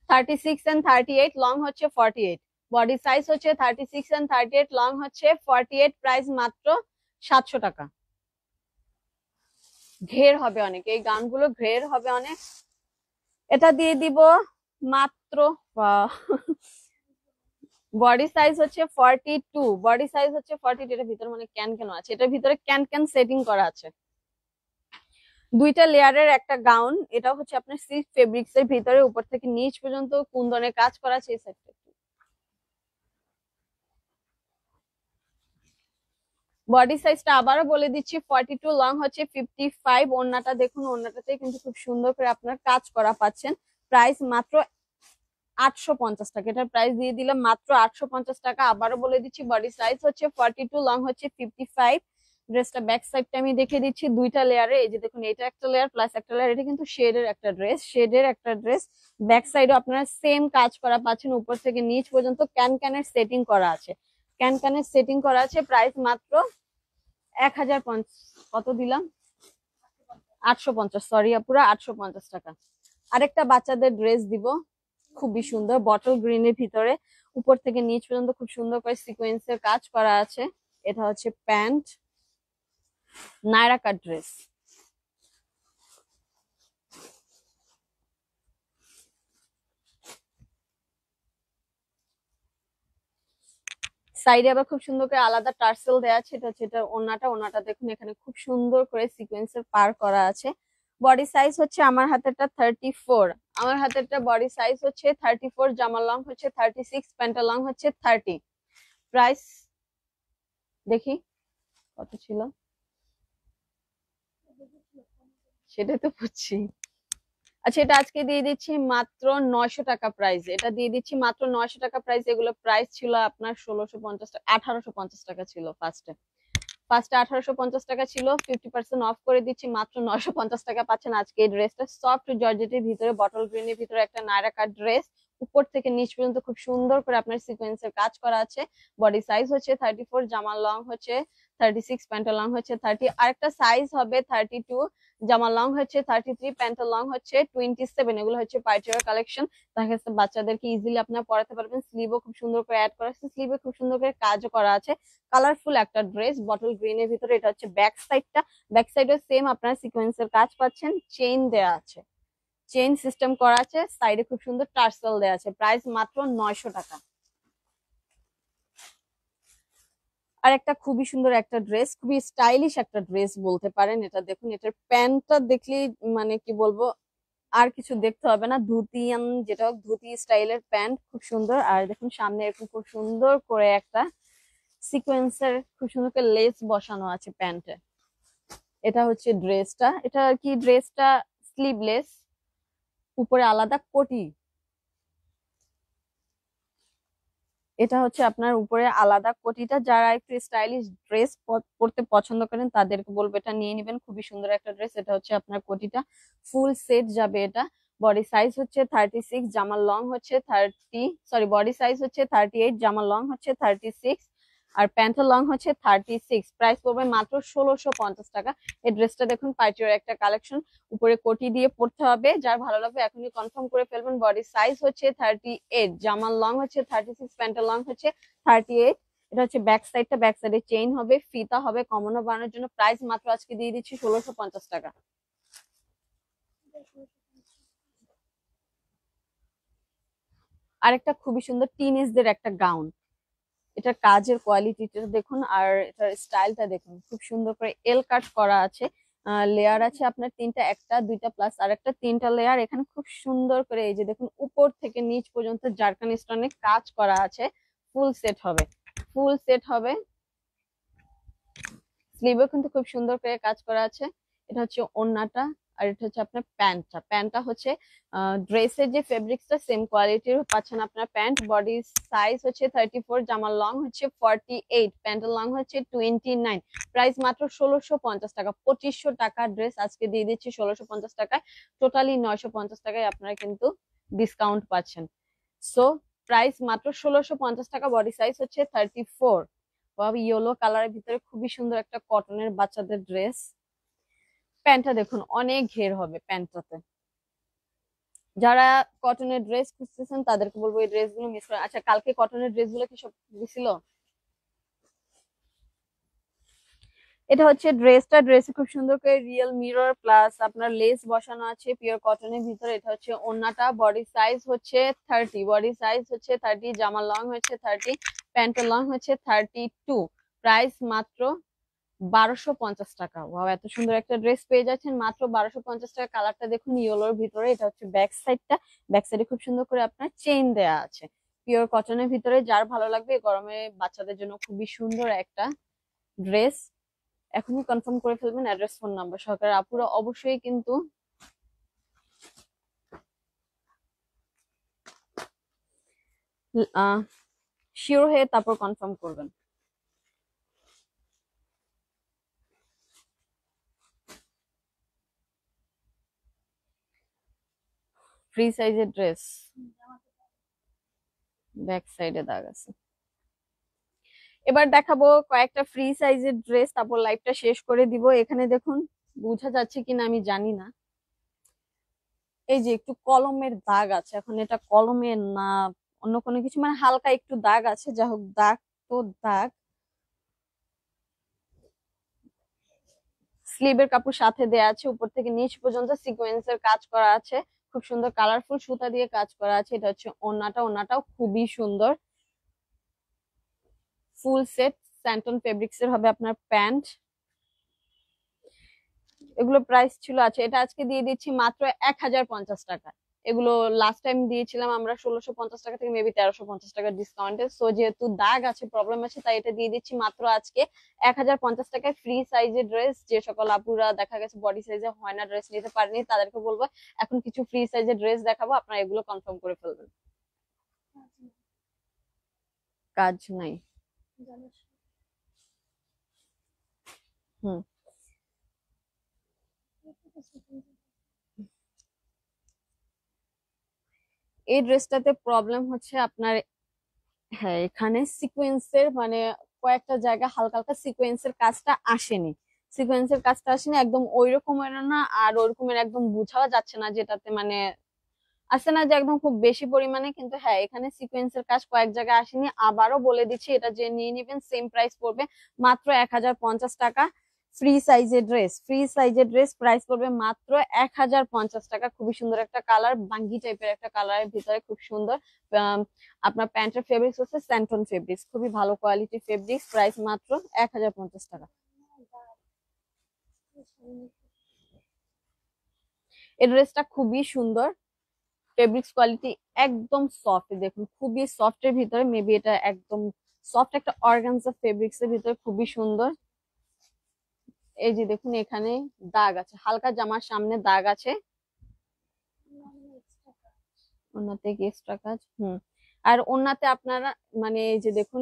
36 and 38, লং হচ্ছে 48। বডি সাইজ হচ্ছে 36 and 38, লং হচ্ছে 48, প্রাইস মাত্র 700 টাকা। ঘের হবে অনেক, এই গাউনগুলো ঘের হবে অনেক। এটা দিয়ে দিব মাত্র, বডি সাইজ হচ্ছে 42, বডি সাইজ হচ্ছে 42। এটার ভিতরে মানে ক্যান কেন আছে, এটার ভিতরে ক্যান ক্যান সেটিং করা আছে। দুইটা লেয়ারের একটা গাউন, এটা হচ্ছে আপনার সিল্ক ফেব্রিক্স এর ভিতরে, উপর থেকে নিচ পর্যন্ত কুন্দনের কাজ করা আছে। এই সেটটা বডি সাইজটা আবারও বলে দিচ্ছি 42, লং হচ্ছে 55। ওড়নাটা দেখুন, ওড়নাটাতে কিন্তু খুব সুন্দর করে আপনার কাজ করা পাচ্ছেন। প্রাইস মাত্র 850 টাকা। এটার প্রাইস দিয়ে দিলাম মাত্র 850 টাকা। আবারও বলে দিচ্ছি বডি সাইজ হচ্ছে 42, লং হচ্ছে 55। ড্রেসটা ব্যাক সাইডটা আমি দেখে দিচ্ছি দুইটা লেয়ারে। এই যে দেখুন, এটা একটা লেয়ার প্লাস একটা লেয়ার। এটা কিন্তু শেডের একটা ড্রেস, শেডের একটা ড্রেস। ব্যাক সাইডও আপনারা সেম কাজ করা পাচ্ছেন, উপর থেকে নিচ পর্যন্ত ক্যান ক্যানের সেটিং করা আছে, ক্যান ক্যানের সেটিং করা আছে। প্রাইস মাত্র 1050, কত দিলাম? 850, সরি আপুরা, 850 টাকা। আরেকটা বাচ্চাদের ড্রেস দিব, খুবই সুন্দর, বটল গ্রিন এর ভিতরে, উপর থেকে নিচ পর্যন্ত খুব সুন্দর করে সিকোয়েন্সের কাজ করা আছে। এটা হচ্ছে প্যান্ট, নায়রা কাট ড্রেস। সাইডে আবার খুব সুন্দর করে আলাদা টার্সেল দেওয়া আছে। এটা হচ্ছে এটা ওড়নাটা, ওড়নাটা দেখুন এখানে খুব সুন্দর করে সিকোয়েন্সের পার করা আছে। বডি সাইজ হচ্ছে আমার হাতেরটা 34, আমার হাতেরটা বডি সাইজ হচ্ছে 34, জামার লং হচ্ছে 36, প্যান্টের লং হচ্ছে 30। প্রাইস দেখি কত ছিল, সেটাই তো বুঝছি। আচ্ছা, এটা আজকে দিয়ে দিচ্ছি মাত্র 900 টাকা প্রাইস, এটা দিয়ে দিচ্ছি মাত্র 900 টাকা প্রাইস। এগুলো প্রাইস ছিল আপনার 1650 টাকা, 1850 টাকা ছিল ফার্স্টে, ফার্স্টে 1850 টাকা ছিল। 50% অফ করে দিচ্ছি, মাত্র 950 টাকা পাচ্ছেন আজকে এই ড্রেসটা। সফট জর্জেটের ভিতরে, বটল গ্রিনের ভিতরে একটা নায়রা কাট ড্রেস, উপর থেকে নিচ পর্যন্ত খুব সুন্দর করে আপনার সিকোয়েন্সের কাজ করা আছে। বডি সাইজ হচ্ছে 34, জামার লং হচ্ছে 36, প্যান্টের লং হচ্ছে 30। আরেকটা সাইজ হবে 32, জামার লং হচ্ছে 33, প্যান্টের লং হচ্ছে 27। এগুলো হচ্ছে পাইচারের কালেকশন, দেখা যাচ্ছে বাচ্চাদেরকে ইজিলি আপনার পরাতে পারবেন। স্লিভও খুব সুন্দর করে অ্যাড করা আছে, স্লিভে খুব সুন্দর করে কাজও করা আছে। কালারফুল একটা ড্রেস, বটল গ্রিন এর ভিতরে। এটা হচ্ছে ব্যাক সাইডটা, ব্যাক সাইডে সেম আপনারা সিকোয়েন্সের কাজ পাচ্ছেন, চেইন দেয়া আছে, চেইন সিস্টেম করা আছে, সাইডে খুব সুন্দর টার্সেল দেয়া আছে। প্রাইস মাত্র 900 টাকা। আর একটা খুবই সুন্দর একটা ড্রেস, খুবই স্টাইলিশ একটা ড্রেস বলতে পারেন। এটা দেখুন, এটার প্যান্টটা দেখলেই মানে কি বলবো, আর কিছু দেখতে হবে না, ধুতিয়ান যেটা হোক, ধুতি স্টাইলের প্যান্ট খুব সুন্দর। আর দেখুন সামনে এরকম খুব সুন্দর করে একটা সিকোয়েন্সের খুব সুন্দর করে লেস বসানো আছে প্যান্টে। এটা হচ্ছে ড্রেসটা, এটা আর কি ড্রেসটা স্লিভলেস, উপরে আলাদা কোটি। এটা হচ্ছে আপনার উপরে আলাদা কোটিটা। যারা একটু স্টাইলিশ ড্রেস পরতে পছন্দ করেন তাদেরকে বলবো এটা নিয়ে নিবেন, খুবই সুন্দর একটা ড্রেস। এটা হচ্ছে আপনার কোটিটা ফুল সেট যাবে এটা। বডি সাইজ হচ্ছে 36, জামার লং হচ্ছে 30, সরি বডি সাইজ হচ্ছে 38, জামার লং হচ্ছে 36, আর প্যান্টের লং হচ্ছে 36। প্রাইস পড়বে মাত্র 1650 টাকা। এই ড্রেসটা দেখুন পাইচের একটা কালেকশন, উপরে কোটি দিয়ে পড়তে হবে। যার ভালো লাগবে এখনই কনফার্ম করে ফেলবেন। বডি সাইজ হচ্ছে 38, জামার লং হচ্ছে 36, প্যান্টের লং হচ্ছে 38। এটা হচ্ছে ব্যাক সাইডটা, ব্যাক সাইডে চেইন হবে, ফিতা হবে কমানো বানানোর জন্য। প্রাইস মাত্র আজকে দিয়ে দিচ্ছি 1650 টাকা। আরেকটা খুবই সুন্দর টিনেজদের একটা গাউন, এটার কাজের কোয়ালিটিটা দেখুন আর এটার স্টাইলটা দেখুন, খুব সুন্দর করে এল কাট করা আছে। লেয়ার আছে আপনার তিনটা, একটা দুইটা প্লাস আর একটা তিনটা লেয়ার। এখানে খুব সুন্দর করে এই যে দেখুন উপর থেকে নিচ পর্যন্ত জারকান স্টোনে কাজ করা আছে। ফুল সেট হবে, ফুল সেট হবে। স্লিভে কিন্তু খুব সুন্দর করে কাজ করা আছে। এটা হচ্ছে ওড়নাটা, আর এটা হচ্ছে আপনার প্যান্টটা। প্যান্টটা হচ্ছে ড্রেসের যে ফেব্রিক্সটা সেম কোয়ালিটির পাচ্ছেন আপনার প্যান্ট। বডি সাইজ হচ্ছে 34, জামার লং হচ্ছে 48, প্যান্টের লং হচ্ছে 29। প্রাইস মাত্র 1650 টাকা। 2500 টাকার ড্রেস আজকে দিয়ে দিচ্ছি 1650 টাকায়। টোটালি 950 টাকায় আপনারা কিন্তু ডিসকাউন্ট পাচ্ছেন। সো প্রাইস মাত্র 1650 টাকা। বডি সাইজ হচ্ছে 34। ইয়েলো কালারের ভিতরে খুবই সুন্দর একটা কটনের বাচ্চাদের ড্রেস। প্যান্টটা দেখুন অনেক ঘের হবে প্যান্টটাতে। যারা কটনের ড্রেস খুঁজতেছেন তাদেরকে বলবো এই ড্রেসগুলো মিস করেন। আচ্ছা কালকে কটনের ড্রেসগুলো কি সব দিছিল? এটা হচ্ছে ড্রেসটা, ড্রেসে খুব সুন্দর করে রিয়েল মিরর প্লাস আপনার লেস বসানো আছে পিওর কটনের ভিতরে। এটা হচ্ছে ওড়নাটা, বডি সাইজ হচ্ছে 30, বডি সাইজ হচ্ছে 30, জামার লং হচ্ছে 30, প্যান্টের লং হচ্ছে 32। প্রাইস মাত্র 1250 টাকা। ওয়াও, এত সুন্দর একটা ড্রেস পেয়ে যাচ্ছেন মাত্র 1250 টাকা। কালারটা দেখুন ইয়েলোর ভিতরে। এটা হচ্ছে ব্যাক সাইডটা, ব্যাক সাইডে খুব সুন্দর করে আপনার চেইন দেয়া আছে পিওর কটনের ভিতরে। যার ভালো লাগবে গরমে বাচ্চাদের জন্য খুবই সুন্দর একটা ড্রেস। এখনই কনফার্ম করে ফেলবেন অ্যাড্রেস ফোন নাম্বার সহকারে। আপুরা অবশ্যই কিন্তু শিওর হয়ে তারপর কনফার্ম করবেন। ফ্রি সাইজের ড্রেস, ব্যাক সাইডে দাগ আছে। এবার দেখাবো কয়েকটা ফ্রি সাইজের ড্রেস, তারপর লাইভটা শেষ করে দিব। এখানে দেখুন, বোঝা যাচ্ছে কিনা আমি জানি না, এই যে একটু কলমের দাগ আছে। এখন এটা কলমের না অন্য কোনো কিছু, মানে হালকা একটু দাগ আছে, যা হোক দাগ তো দাগ। স্লিভের কাপড় সাথে দেয়া আছে, উপর থেকে নিচ পর্যন্ত সিকোয়েন্সের কাজ করা আছে। খুব সুন্দর কালারফুল সুতা দিয়ে কাজ করা আছে। এটা হচ্ছে ওড়নাটা, ওড়নাটাও খুবই সুন্দর ফুল সেট। স্যান্টন ফেব্রিক্স এর হবে আপনার প্যান্ট। এগুলো প্রাইস ছিল, আছে এটা আজকে দিয়ে দিচ্ছি মাত্র 1050 টাকা। এগুলো লাস্ট টাইম দিয়েছিলাম আমরা 1650 টাকা থেকে মেবি 1350 টাকা ডিসকাউন্টে। সো যেহেতু দাগ আছে, প্রবলেম আছে, তাই এটা দিয়ে দিচ্ছি মাত্র আজকে 1050 টাকায়। ফ্রি সাইজের ড্রেস, যে সকল আপুরা দেখা গেছে বডি সাইজে হয় না, ড্রেস নিতে পারেনি, তাদেরকে বলবো এখন কিছু ফ্রি সাইজের ড্রেস দেখাবো, আপনারা এগুলো কনফার্ম করে ফেলবেন। কাজ নাই। হুম, এই ড্রেসটাতে প্রবলেম হচ্ছে আপনার, হ্যাঁ এখানে সিকোয়েন্সের মানে কয়েকটা জায়গা হালকা হালকা সিকোয়েন্সের কাজটা আসেনি। সিকোয়েন্সের কাজটা আসেনি একদম ওই রকমের না, আর ওই রকমের একদম বুঝাও যাচ্ছে না যেটাতে মানে আসে না যে একদম খুব বেশি পরিমাণে। কিন্তু হ্যাঁ এখানে সিকোয়েন্সের কাজ কয়েক জায়গায় আসেনি। আবারও বলে দিচ্ছি, এটা যে নিয়ে নিবেন সেম প্রাইস পড়বে মাত্র 1050 টাকা। ফ্রি সাইজের ড্রেস, ফ্রি সাইজের ড্রেস প্রাইস পড়বে মাত্র 1050 টাকা। খুবই সুন্দর একটা কালার, বাঙ্গি টাইপের একটা কালারের ভিতরে খুব সুন্দর। আম, আপনার প্যান্টের ফেব্রিক্স হচ্ছে স্যান্টন ফেব্রিক্স, খুবই ভালো কোয়ালিটির ফেব্রিক্স। প্রাইস মাত্র 1050 টাকা। এই ড্রেসটা খুবই সুন্দর, ফেব্রিক্স কোয়ালিটি একদম সফট, দেখুন খুবই সফট এর ভিতরে, মেবি এটা একদম সফট একটা অর্গানজা ফেব্রিক্স এর ভিতরে, খুবই সুন্দর। এই যে দেখুন এখানে দাগ আছে, হালকা জামার সামনে দাগ আছে, ওনাতে কি এক্সট্রা কাজ, আর ওনাতে আপনারা মানে এই যে দেখুন,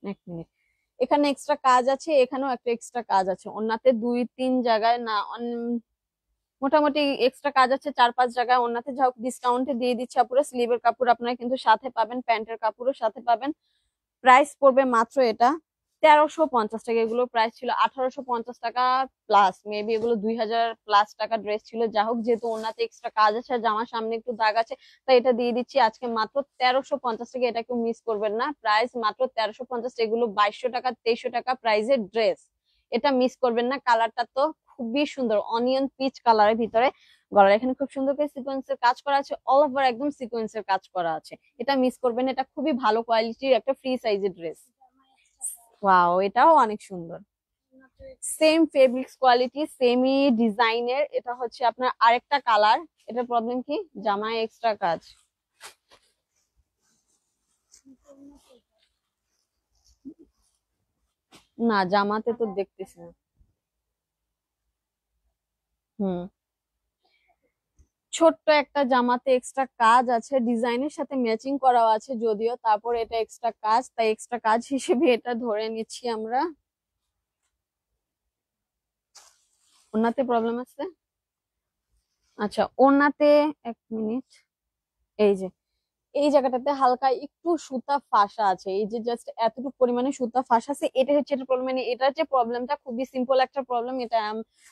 এক মিনিট, এখানে এক্সট্রা কাজ আছে, এখানেও একটা এক্সট্রা কাজ আছে, ওনাতে 2-3 জায়গায় না, মোটামুটি এক্সট্রা কাজ আছে 4-5 জায়গায় ওনাতে, যা হোক ডিসকাউন্টে দিয়ে দিচ্ছে পুরো। স্লিভের কাপড় আপনারা কিন্তু সাথে পাবেন, প্যান্টের কাপড়ও সাথে পাবেন। প্রাইস পড়বে মাত্র এটা 1350 টাকা। এগুলো প্রাইস ছিল 1850 টাকা প্লাস, মেবি এগুলো 2000+ টাকা ড্রেস ছিল। যা হোক, যেহেতু ওনাতে এক্সট্রা কাজ আছে আর জামার সামনে একটু দাগ আছে, তাই এটা দিয়ে দিচ্ছি আজকে মাত্র 1350 টাকা। এটা কেউ মিস করবেন না, প্রাইস মাত্র 1350। এগুলো 2200 টাকা 2300 টাকা প্রাইসের ড্রেস, এটা মিস করবেন না। কালারটা তো খুবই সুন্দর, অনিয়ন পিচ কালারের ভিতরে, গলার এখানে খুব সুন্দর করে সিকোয়েন্সের কাজ করা আছে, অল ওভার একদম সিকোয়েন্সের কাজ করা আছে। এটা মিস করবেন, এটা খুবই ভালো কোয়ালিটির একটা ফ্রি সাইজের ড্রেস। ওয়াও, এটাও অনেক সুন্দর, সেম ফেব্রিক্স কোয়ালিটি, সেমই ডিজাইনের। এটা হচ্ছে আপনার আরেকটা কালার। এটার প্রবলেম কি, জামায় এক্সট্রা কাজ, না জামাতে তো দেখতেছি না। হুম, ছোট্ট একটা জামাতে এক্সট্রা কাজ আছে, ডিজাইনের সাথে ম্যাচিং করা আছে যদিও, তারপর এটা এক্সট্রা কাজ, তাই এক্সট্রা কাজ হিসেবে এটা ধরে নিচ্ছি আমরা। ওনাতে প্রবলেম আছে, আচ্ছা ওনাতে, এক মিনিট, এই যে এই জায়গাটাতে হালকা একটু সুতা ফাঁসা আছে, এই যে জাস্ট এতটুকু পরিমাণে সুতা ফাঁসা আছে, এটা হচ্ছে এটা প্রবলেম। মানে এটার যে প্রবলেমটা খুবই সিম্পল একটা প্রবলেম, এটা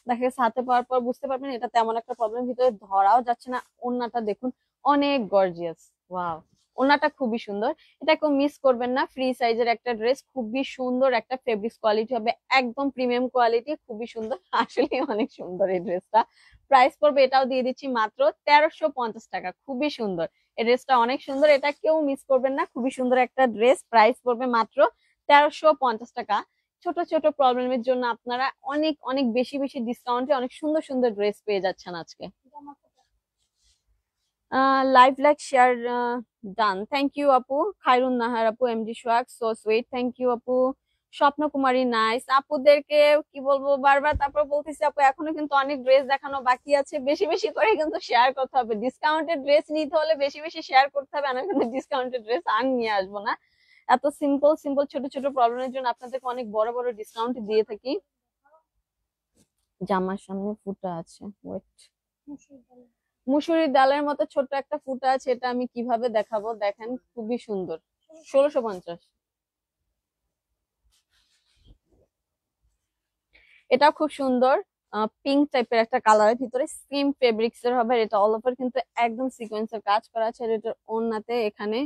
দেখা গেছে হাতে পাওয়ার পর বুঝতে পারবেন, এটা তেমন একটা প্রবলেম ভিতরে ধরাও যাচ্ছে না। ওড়নাটা দেখুন অনেক গর্জিয়াস, ওয়াও, ওড়নাটা খুবই সুন্দর। এটা কেউ মিস করবেন না, ফ্রি সাইজের একটা ড্রেস, খুবই সুন্দর একটা ফেব্রিক্স কোয়ালিটি হবে, একদম প্রিমিয়াম কোয়ালিটি, খুবই সুন্দর, আসলে অনেক সুন্দর এই ড্রেসটা। প্রাইস পড়বে এটাও দিয়ে দিচ্ছি মাত্র 1350 টাকা, খুবই সুন্দর এই ড্রেসটা, অনেক সুন্দর, এটা কেউ মিস করবেন না, খুবই সুন্দর একটা ড্রেস। প্রাইস পড়বে মাত্র 1350 টাকা। ছোট ছোট প্রবলেমের জন্য আপনারা অনেক অনেক বেশি বেশি ডিসকাউন্টে অনেক সুন্দর সুন্দর ড্রেস পেয়ে যাচ্ছেন আজকে। Live like share done, thank you আপু। খায়রুন নাহার আপু, MD Sohag, so sweet, thank you আপু। স্বপ্ন কুমারী নাইস, আপুদেরকে কি বলবো বারবার, তারপর বলতেছি আপু এখনো কিন্তু অনেক ড্রেস দেখানো বাকি আছে, বেশি বেশি করে কিন্তু শেয়ার করতে হবে। ডিসকাউন্টেড ড্রেস নিতে হলে বেশি বেশি শেয়ার করতে হবে, আমি কিন্তু ডিসকাউন্টেড ড্রেস আর নিয়ে আসবো না। এত সিম্পল সিম্পল ছোট ছোট প্রবলেমের জন্য আপনাদেরকে অনেক বড় বড় ডিসকাউন্ট দিয়ে থাকি। জামার সামনে ফুটা আছে, ওয়েট, মুসুরির ডালের মতো ছোট্ট একটা ফুটা আছে, এটা আমি কিভাবে দেখাবো, দেখেন খুবই সুন্দর, 1650। এটা খুব সুন্দর, পিঙ্ক টাইপের একটা কালারের ভিতরে, সেম ফেব্রিক্স এর হবে। এটা অল ওভার কিন্তু একদম সিকোয়েন্সের কাজ করা আছে, আর এটার ওড়নাতে এখানে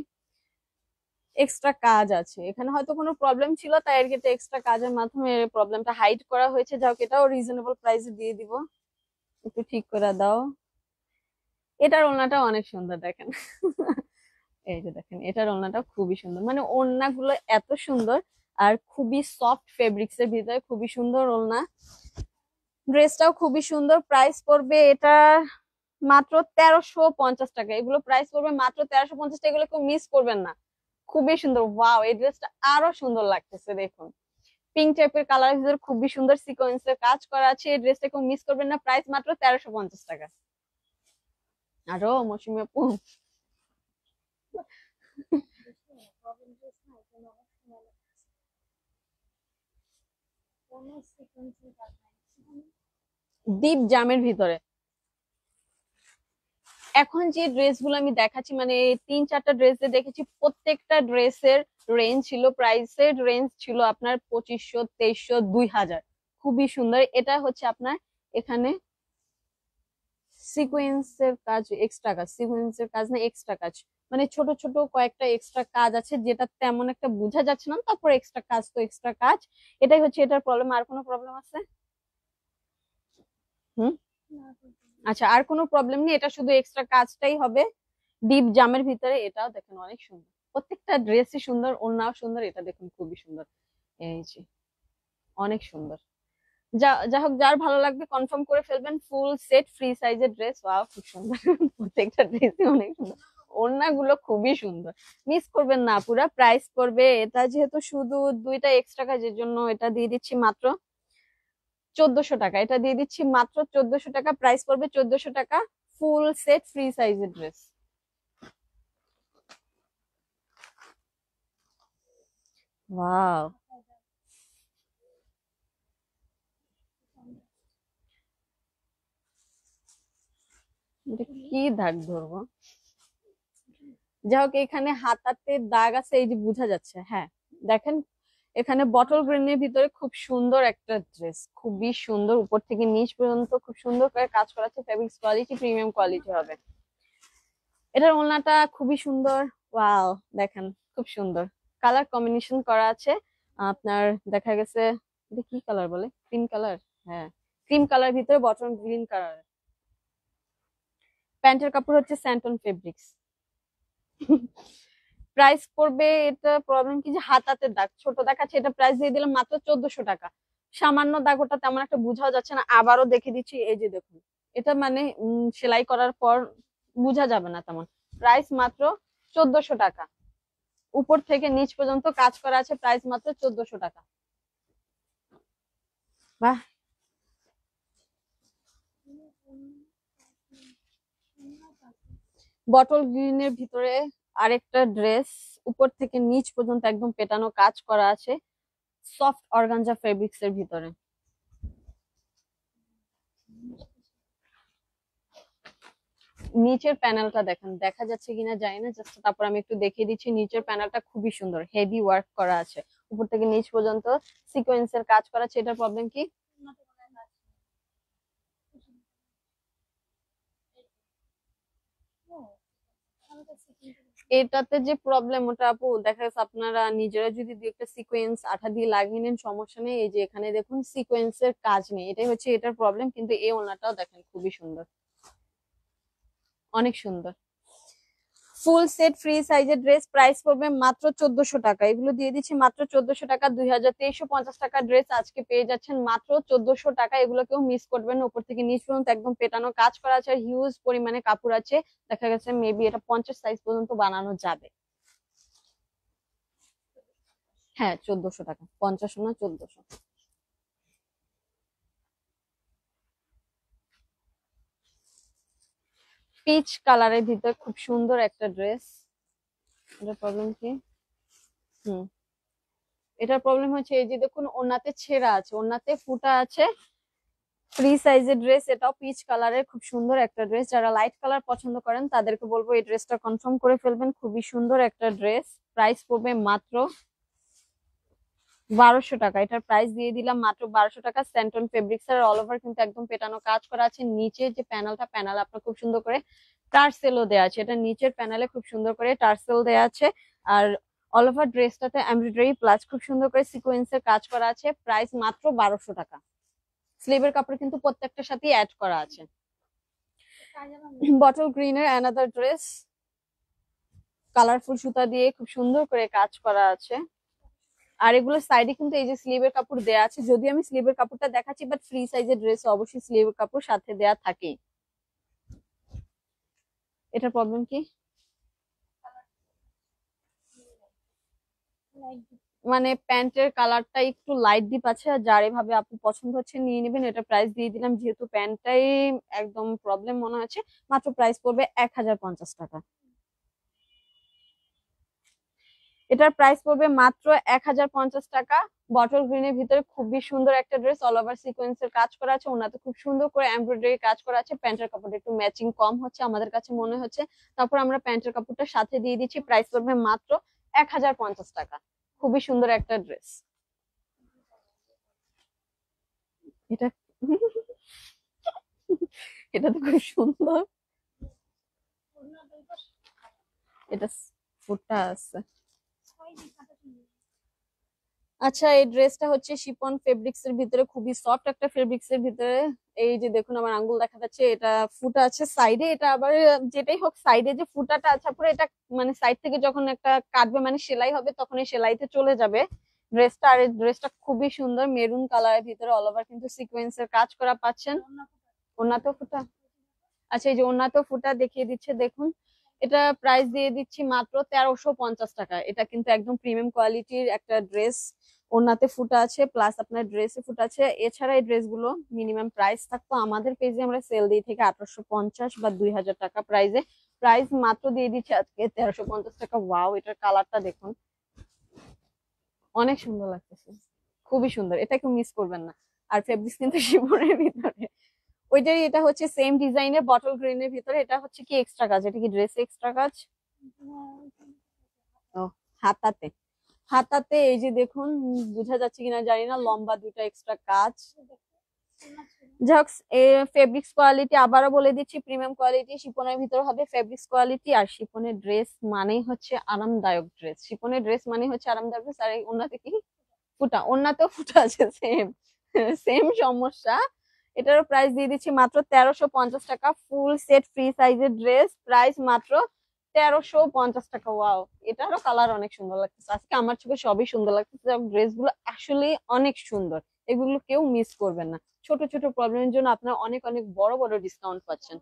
এক্সট্রা কাজ আছে। এখানে হয়তো কোনো প্রবলেম ছিল, তাই আর কি এক্সট্রা কাজের মাধ্যমে প্রবলেমটা হাইড করা হয়েছে। যাও, এটাও রিজনেবল প্রাইসে দিয়ে দিব, একটু ঠিক করে দাও। এটার ওড়নাটা অনেক সুন্দর, দেখেন এই যে দেখেন, এটার ওড়নাটা খুবই সুন্দর, মানে ওড়নাগুলো এত সুন্দর, আর খুবই সফট ফেব্রিক্স এর ভিতরে, খুবই সুন্দর ওড়না। ড্রেসটাও খুবই সুন্দর, প্রাইস পড়বে এটা মাত্র 1350 টাকা। এগুলো প্রাইস পড়বে মাত্র 1350 টাকা, এগুলো কেউ মিস করবেন না, খুবই সুন্দর। ওয়াও, এই ড্রেসটা আরো সুন্দর লাগতেছে, দেখুন পিঙ্ক টাইপের কালার ভিতরে খুবই সুন্দর সিকোয়েন্সের কাজ করা আছে। এই ড্রেসটা কেউ মিস করবেন না, প্রাইস মাত্র 1350 টাকা। আরো মৌসুমী আপু, ডিপ জামের ভিতরে এখন যে ড্রেসগুলো আমি দেখাচ্ছি, মানে 3-4টা ড্রেস দেখেছি, প্রত্যেকটা ড্রেসের রেঞ্জ ছিল, প্রাইসের রেঞ্জ ছিল আপনার 2500, 2300, 2000, খুবই সুন্দর। এটা হচ্ছে আপনার এখানে সিকোয়েন্সের কাজ, এক্সট্রা কাজ, সিকোয়েন্সের কাজ না এক্সট্রা কাজ, মানে ছোট ছোট কয়েকটা এক্সট্রা কাজ আছে, যেটা তেমন একটা বোঝা যাচ্ছে না, তারপর এক্সট্রা কাজ তো এক্সট্রা কাজ, এটাই হচ্ছে এটার প্রবলেম। আর কোনো প্রবলেম আছে? হুম, আচ্ছা, আর কোনো প্রবলেম নেই, এটা শুধু এক্সট্রা কাজটাই হবে ডিপ জামের ভিতরে। এটাও দেখেন অনেক সুন্দর, প্রত্যেকটা ড্রেসই সুন্দর, ওড়নাও সুন্দর, এটা দেখুন খুবই সুন্দর, এই যে অনেক সুন্দর। যা হোক, যার ভালো লাগবে কনফার্ম করে ফেলবেন। ফুল সেট ফ্রি সাইজের ড্রেস, ওয়াও খুব সুন্দর। প্রত্যেকটা ড্রেসই অনেক সুন্দর, ওড়নাগুলো খুবই সুন্দর, মিস করবেন না। পুরা প্রাইস পড়বে এটা যেহেতু শুধু দুইটা এক্সট্রা কাজের জন্য, এটা দিয়ে দিচ্ছি মাত্র 1400 টাকা। এটা দিয়ে দিচ্ছি মাত্র 1400 টাকা, প্রাইস পড়বে 1400 টাকা। ফুল সেট ফ্রি সাইজের ড্রেস। ওয়াও, এটা কি দাগ ধরবো? যাই হোক, এখানে হাতাতে দাগ আছে, এই যে বোঝা যাচ্ছে। হ্যাঁ দেখেন, এখানে বটল গ্রিনের ভিতরে খুব সুন্দর একটা ড্রেস, খুবই সুন্দর, উপর থেকে নিচ পর্যন্ত খুব সুন্দর করে কাজ করা আছে। ফেব্রিক্স কোয়ালিটি প্রিমিয়াম কোয়ালিটি হবে। এটার ওড়নাটা খুবই সুন্দর। ওয়াও, দেখেন খুব সুন্দর কালার কম্বিনেশন করা আছে। আপনার দেখা গেছে, এটা কি কালার বলে, ক্রিম কালার। হ্যাঁ, ক্রিম কালার ভিতরে বটল গ্রিন কালার। প্যান্টের কাপড় হচ্ছে স্যান্টন ফেব্রিক্স। প্রাইস পড়বে, এটা প্রবলেম কি যে হাতাতে দাগ ছোট দেখাচ্ছে, এটা প্রাইস দিয়ে দিলাম মাত্র 1400 টাকা। সামান্য দাগ, ওটা তেমন একটা বোঝাও যাচ্ছে না। আবারও দেখে দিচ্ছি, এই যে দেখুন, এটা মানে সেলাই করার পর বোঝা যাবে না তেমন। প্রাইস মাত্র 1400 টাকা, উপর থেকে নিচ পর্যন্ত কাজ করা আছে, প্রাইস মাত্র 1400 টাকা। বাহ, বটল গ্রিনের ভিতরে আরেকটা ড্রেস, উপর থেকে নিচ পর্যন্ত একদম পেটানো কাজ করা আছে, সফট অর্গানজা ফেব্রিক্স এর ভিতরে। নিচের প্যানেলটা দেখেন, দেখা যাচ্ছে কিনা জানি না, জাস্ট তারপর আমি একটু দেখিয়ে দিচ্ছি। নিচের প্যানেলটা খুবই সুন্দর, হেভি ওয়ার্ক করা আছে, উপর থেকে নিচ পর্যন্ত সিকোয়েন্সের কাজ করা আছে। এটার প্রবলেম কি? এটাতে যে প্রবলেম, ওটা আপু দেখা যাচ্ছে আপনারা নিজেরা যদি দু একটা সিকোয়েন্স আঠা দিয়ে লাগিয়ে নেন সমস্যা নেই। এই যে এখানে দেখুন সিকোয়েন্সের কাজ নেই, এটাই হচ্ছে এটার প্রবলেম। কিন্তু এই ওড়নাটাও দেখেন খুবই সুন্দর, অনেক সুন্দর। ফুল সেট ফ্রি সাইজের ড্রেস, প্রাইস পড়বে মাত্র 1400 টাকা। এগুলো দিয়ে দিচ্ছি মাত্র 1400 টাকা। 2350 টাকা ড্রেস আজকে পেয়ে যাচ্ছেন মাত্র 1400 টাকা। এগুলো কেউ মিস করবেন না, উপর থেকে নিচ পর্যন্ত একদম পেটানো কাজ করা আছে, আর হিউজ পরিমাণে কাপড় আছে। দেখা গেছে মেবি এটা 50 সাইজ পর্যন্ত বানানো যাবে। হ্যাঁ 1400 টাকা, 50 না 1400। পিচ কালারের ভিতরে খুব সুন্দর একটা ড্রেস। এটার প্রবলেম কি? হুম, এটার প্রবলেম হচ্ছে এই যে দেখুন, ওড়নাতে ছেঁড়া আছে, ওড়নাতে ফুটা আছে। ফ্রি সাইজের ড্রেস, এটাও পিচ কালারের খুব সুন্দর একটা ড্রেস। যারা লাইট কালার পছন্দ করেন তাদেরকে বলবো এই ড্রেসটা কনফার্ম করে ফেলবেন, খুবই সুন্দর একটা ড্রেস। প্রাইস পড়বে মাত্র 1200 টাকা। এটার প্রাইস দিয়ে দিলাম মাত্র 1200 টাকা। স্যান্টন ফেব্রিক্স এর অল ওভার কিন্তু একদম পেটানো কাজ করা আছে। নিচে যে প্যানেলটা, প্যানেল আপনার খুব সুন্দর করে টার্সেলও দেওয়া আছে, এটা নিচের প্যানেলে খুব সুন্দর করে টার্সেল দেওয়া আছে। আর অল ওভার ড্রেসটাতে এমব্রয়ডারি প্লাস খুব সুন্দর করে সিকোয়েন্সের কাজ করা আছে। প্রাইস মাত্র 1200 টাকা। স্লিভের কাপড় কিন্তু প্রত্যেকটার সাথে অ্যাড করা আছে। বটল গ্রিনের অ্যানাদার ড্রেস, কালারফুল সুতা দিয়ে খুব সুন্দর করে কাজ করা আছে। আর এগুলো সাইডে কিন্তু এই যে স্লিভের কাপড় দেয়া আছে, যদি আমি স্লিভের কাপড়টা দেখাচ্ছি, বাট ফ্রি সাইজের ড্রেস অবশ্যই স্লিভের কাপড় সাথে দেয়া থাকে। এটার প্রবলেম কি? মানে প্যান্টের কালারটা একটু লাইট ডিপ আছে, আর যার এভাবে আপনি পছন্দ হচ্ছে নিয়ে নেবেন। এটা প্রাইস দিয়ে দিলাম, যেহেতু প্যান্টটাই একদম প্রবলেম মনে হচ্ছে, মাত্র প্রাইস পড়বে 1050 টাকা। এটার প্রাইস পড়বে মাত্র 1050 টাকা। বটল গ্রিনের ভিতরে খুবই সুন্দর একটা ড্রেস, অল ওভার সিকোয়েন্সের কাজ করা আছে, ওনাতে খুব সুন্দর করে এমব্রয়ডারি কাজ করা আছে। প্যান্টের কাপড় একটু ম্যাচিং কম হচ্ছে আমাদের কাছে মনে হচ্ছে, তারপর আমরা প্যান্টের কাপড়টা সাথে দিয়ে দিচ্ছি। প্রাইস পড়বে মাত্র 1050 টাকা। খুবই সুন্দর একটা ড্রেস এটা। এটা তো খুব সুন্দর, এটা ফুটটা আছে। আচ্ছা, এই ড্রেসটা হচ্ছে শিফন ফেব্রিক্স এর ভিতরে, খুবই সফট একটা ফেব্রিক্স এর ভিতরে। এই যে দেখুন আমার আঙ্গুল দেখা যাচ্ছে, এটা ফুটা আছে সাইডে। এটা আবার যেটাই হোক, সাইডে যে ফুটাটা আছে পুরো, এটা মানে সাইড থেকে যখন একটা কাটবে মানে সেলাই হবে, তখন এই সেলাইতে চলে যাবে। ড্রেসটা, আর এই ড্রেসটা খুবই সুন্দর, মেরুন কালারের ভিতরে অল ওভার কিন্তু সিকোয়েন্সের কাজ করা পাচ্ছেন। ওড়নাতেও ফুটা। আচ্ছা, এই যে ওড়নাতেও ফুটা দেখিয়ে দিচ্ছে দেখুন। এটা প্রাইস দিয়ে দিচ্ছি মাত্র 1350 টাকা। এটা কিন্তু একদম প্রিমিয়াম কোয়ালিটির একটা ড্রেস। ওড়নাতে ফুটা আছে প্লাস আপনার ড্রেসে ফুটা আছে। এছাড়া এই ড্রেসগুলো মিনিমাম প্রাইস থাকতো আমাদের পেজে, আমরা সেল দিই থেকে 1850 বা 2000 টাকা প্রাইসে। প্রাইস মাত্র দিয়ে দিচ্ছি আজকে 1350 টাকা। ওয়াও, এটার কালারটা দেখুন, অনেক সুন্দর লাগতেছে, খুবই সুন্দর, এটা কেউ মিস করবেন না। আর ফেব্রিক্স কিন্তু শিফনের ভিতরে ওইটারই, এটা হচ্ছে সেম ডিজাইনের বটল গ্রিনের ভিতরে। এটা হচ্ছে কি এক্সট্রা কাজ? এটা কি ড্রেস এক্সট্রা কাজ? ও, হাতাতে, হাতাতে এই যে দেখুন, বোঝা যাচ্ছে কিনা জানি না, লম্বা দুটা এক্সট্রা কাজ। যাই হোক, ফেব্রিক্স কোয়ালিটি আবারও বলে দিচ্ছি প্রিমিয়াম কোয়ালিটি, শিপনের ভিতর হবে ফেব্রিক্স কোয়ালিটি। আর শিপনের ড্রেস মানেই হচ্ছে আরামদায়ক ড্রেস, শিপনের ড্রেস মানে হচ্ছে আরামদায়ক ড্রেস। আর এই ওড়নাতে কি ফুটা, ওড়নাতেও ফুটা আছে, সেম সেম সমস্যা। এটারও প্রাইস দিয়ে দিচ্ছি মাত্র 1350 টাকা। ফুল সেট ফ্রি সাইজের ড্রেস, প্রাইস মাত্র 1350 টাকা। ওয়াও, এটারও কালার অনেক সুন্দর লাগতেছে। আজকে আমার চোখে সবই সুন্দর লাগতেছে, ড্রেস গুলো আসলে অনেক সুন্দর। এগুলো কেউ মিস করবেন না। ছোট ছোট প্রবলেমের জন্য আপনারা অনেক অনেক বড় বড় ডিসকাউন্ট পাচ্ছেন।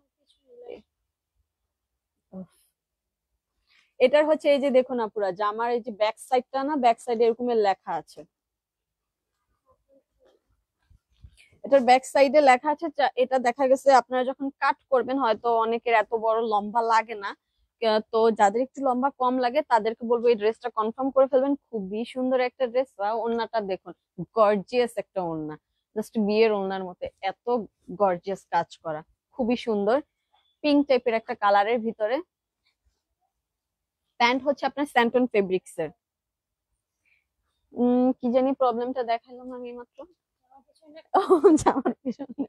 এটার হচ্ছে এই যে দেখুন আপুরা, জামার এই যে ব্যাক সাইডটা না, ব্যাক সাইডে এরকমের লেখা আছে, এটার ব্যাক সাইডে লেখা আছে। এটা দেখা গেছে আপনারা যখন কাট করবেন, হয়তো অনেকের এত বড় লম্বা লাগে না, তো যাদের একটু লম্বা কম লাগে তাদেরকে বলবো এই ড্রেসটা কনফার্ম করে ফেলবেন। খুবই সুন্দর একটা ড্রেস। ওড়নাটা দেখুন, গর্জিয়াস একটা ওড়না, জাস্ট বিয়ের ওড়নার মতো, এত গর্জিয়াস কাজ করা, খুবই সুন্দর। পিঙ্ক টাইপের একটা কালারের ভিতরে। প্যান্ট হচ্ছে আপনার স্যান্টন ফেব্রিক্স এর। কি জানি প্রবলেমটা দেখালাম আমি মাত্র, জামার পিছনে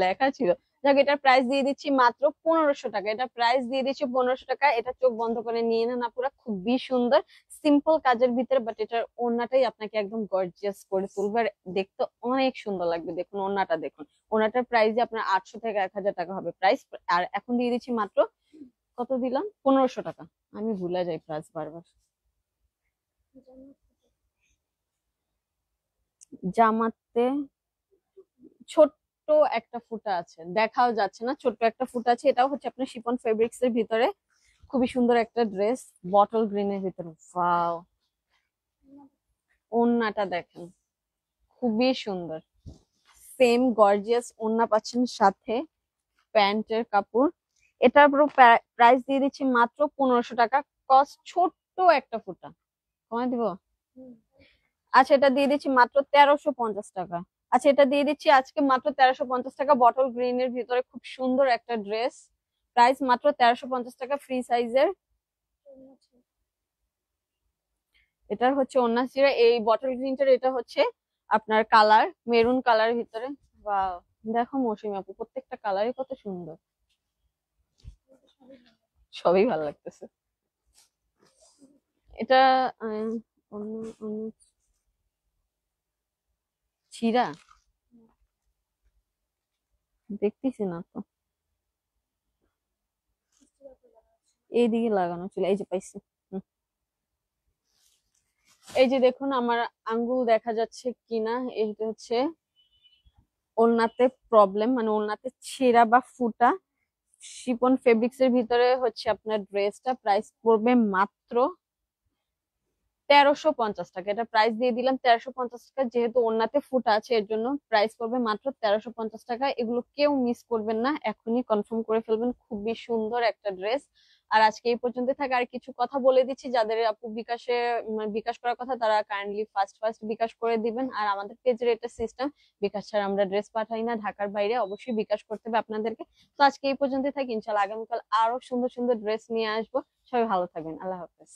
লেখা ছিল। যাক, এটার প্রাইস দিয়ে দিচ্ছি মাত্র 1500 টাকা। এটা প্রাইস দিয়ে দিচ্ছি 1500 টাকা। এটা চোখ বন্ধ করে নিয়ে নেন আপুরা, খুবই সুন্দর সিম্পল কাজের ভিতরে, বাট এটার ওড়নাটাই আপনাকে একদম গর্জিয়াস করে তুলবে, আর দেখতে অনেক সুন্দর লাগবে। দেখুন ওড়নাটা দেখুন, ওড়নাটার প্রাইস আপনার 800 থেকে 1000 টাকা হবে প্রাইস। আর এখন দিয়ে দিচ্ছি মাত্র, কত দিলাম, 1500 টাকা। আমি ভুলে যাই প্রাইস বারবার। জামাতে ছোট্ট একটা ফুটা আছে, দেখাও যাচ্ছে না, ছোট্ট একটা ফুটা আছে। এটাও হচ্ছে আপনার শিফন ফেব্রিক্স এর ভিতরে, খুবই সুন্দর একটা ড্রেস, বটল গ্রিন এর ভিতরে। ওয়াও, ওড়নাটা দেখেন, খুবই সুন্দর, সেম গর্জিয়াস ওড়না পাচ্ছেন সাথে প্যান্টের কাপড়। এটার পুরো প্রাইস দিয়ে দিচ্ছি মাত্র 1500 টাকা। কস্ট ছোট্ট একটা ফুটা, কমাই দিব। আচ্ছা, এটা দিয়ে দিচ্ছি মাত্র 1350 টাকা। আচ্ছা, এটা দিয়ে দিচ্ছি আজকে মাত্র 1350 টাকা। বটল গ্রিন এর ভিতরে খুব সুন্দর একটা ড্রেস, প্রাইস মাত্র 1350 টাকা, ফ্রি সাইজের। এটার হচ্ছে ওড়না চিরা, এই বটল গ্রিনটার এটা হচ্ছে আপনার কালার মেরুন কালার ভিতরে। বা দেখো মৌসুমী আপু, প্রত্যেকটা কালারই কত সুন্দর, সবই ভালো লাগতেছে। এটা ছিঁড়া দেখতেছি না তো, এইদিকে লাগানো ছিল, এই যে পাইছি। হুম। এই যে দেখুন, আমার আঙ্গুল দেখা যাচ্ছে কিনা, এইটা হচ্ছে ওড়নাতে প্রবলেম, মানে ওড়নাতে ছেঁড়া বা ফুটা। শিপন ফেব্রিক্স এর ভিতরে হচ্ছে আপনার ড্রেসটা, প্রাইস পড়বে মাত্র 1350 টাকা। এটা প্রাইস দিয়ে দিলাম 1350 টাকা, যেহেতু ওড়নাতে ফুটা আছে এর জন্য প্রাইস পড়বে মাত্র 1350 টাকা। এগুলো কেউ মিস করবেন না, এখনই কনফার্ম করে ফেলবেন, খুবই সুন্দর একটা ড্রেস। আর আজকে এই পর্যন্ত থাকে। আর কিছু কথা বলে দিচ্ছি, যাদের আপু বিকাশে বিকাশ করার কথা তারা কাইন্ডলি ফার্স্ট ফার্স্ট বিকাশ করে দিবেন। আর আমাদের পেজের এটা সিস্টেম, বিকাশ ছাড়া আমরা ড্রেস পাঠাই না, ঢাকার বাইরে অবশ্যই বিকাশ করতে হবে আপনাদেরকে। তো আজকে এই পর্যন্ত থাকি, ইনশাল্লাহ আগামীকাল আরো সুন্দর সুন্দর ড্রেস নিয়ে আসবো। সবাই ভালো থাকবেন, আল্লাহ হাফেজ।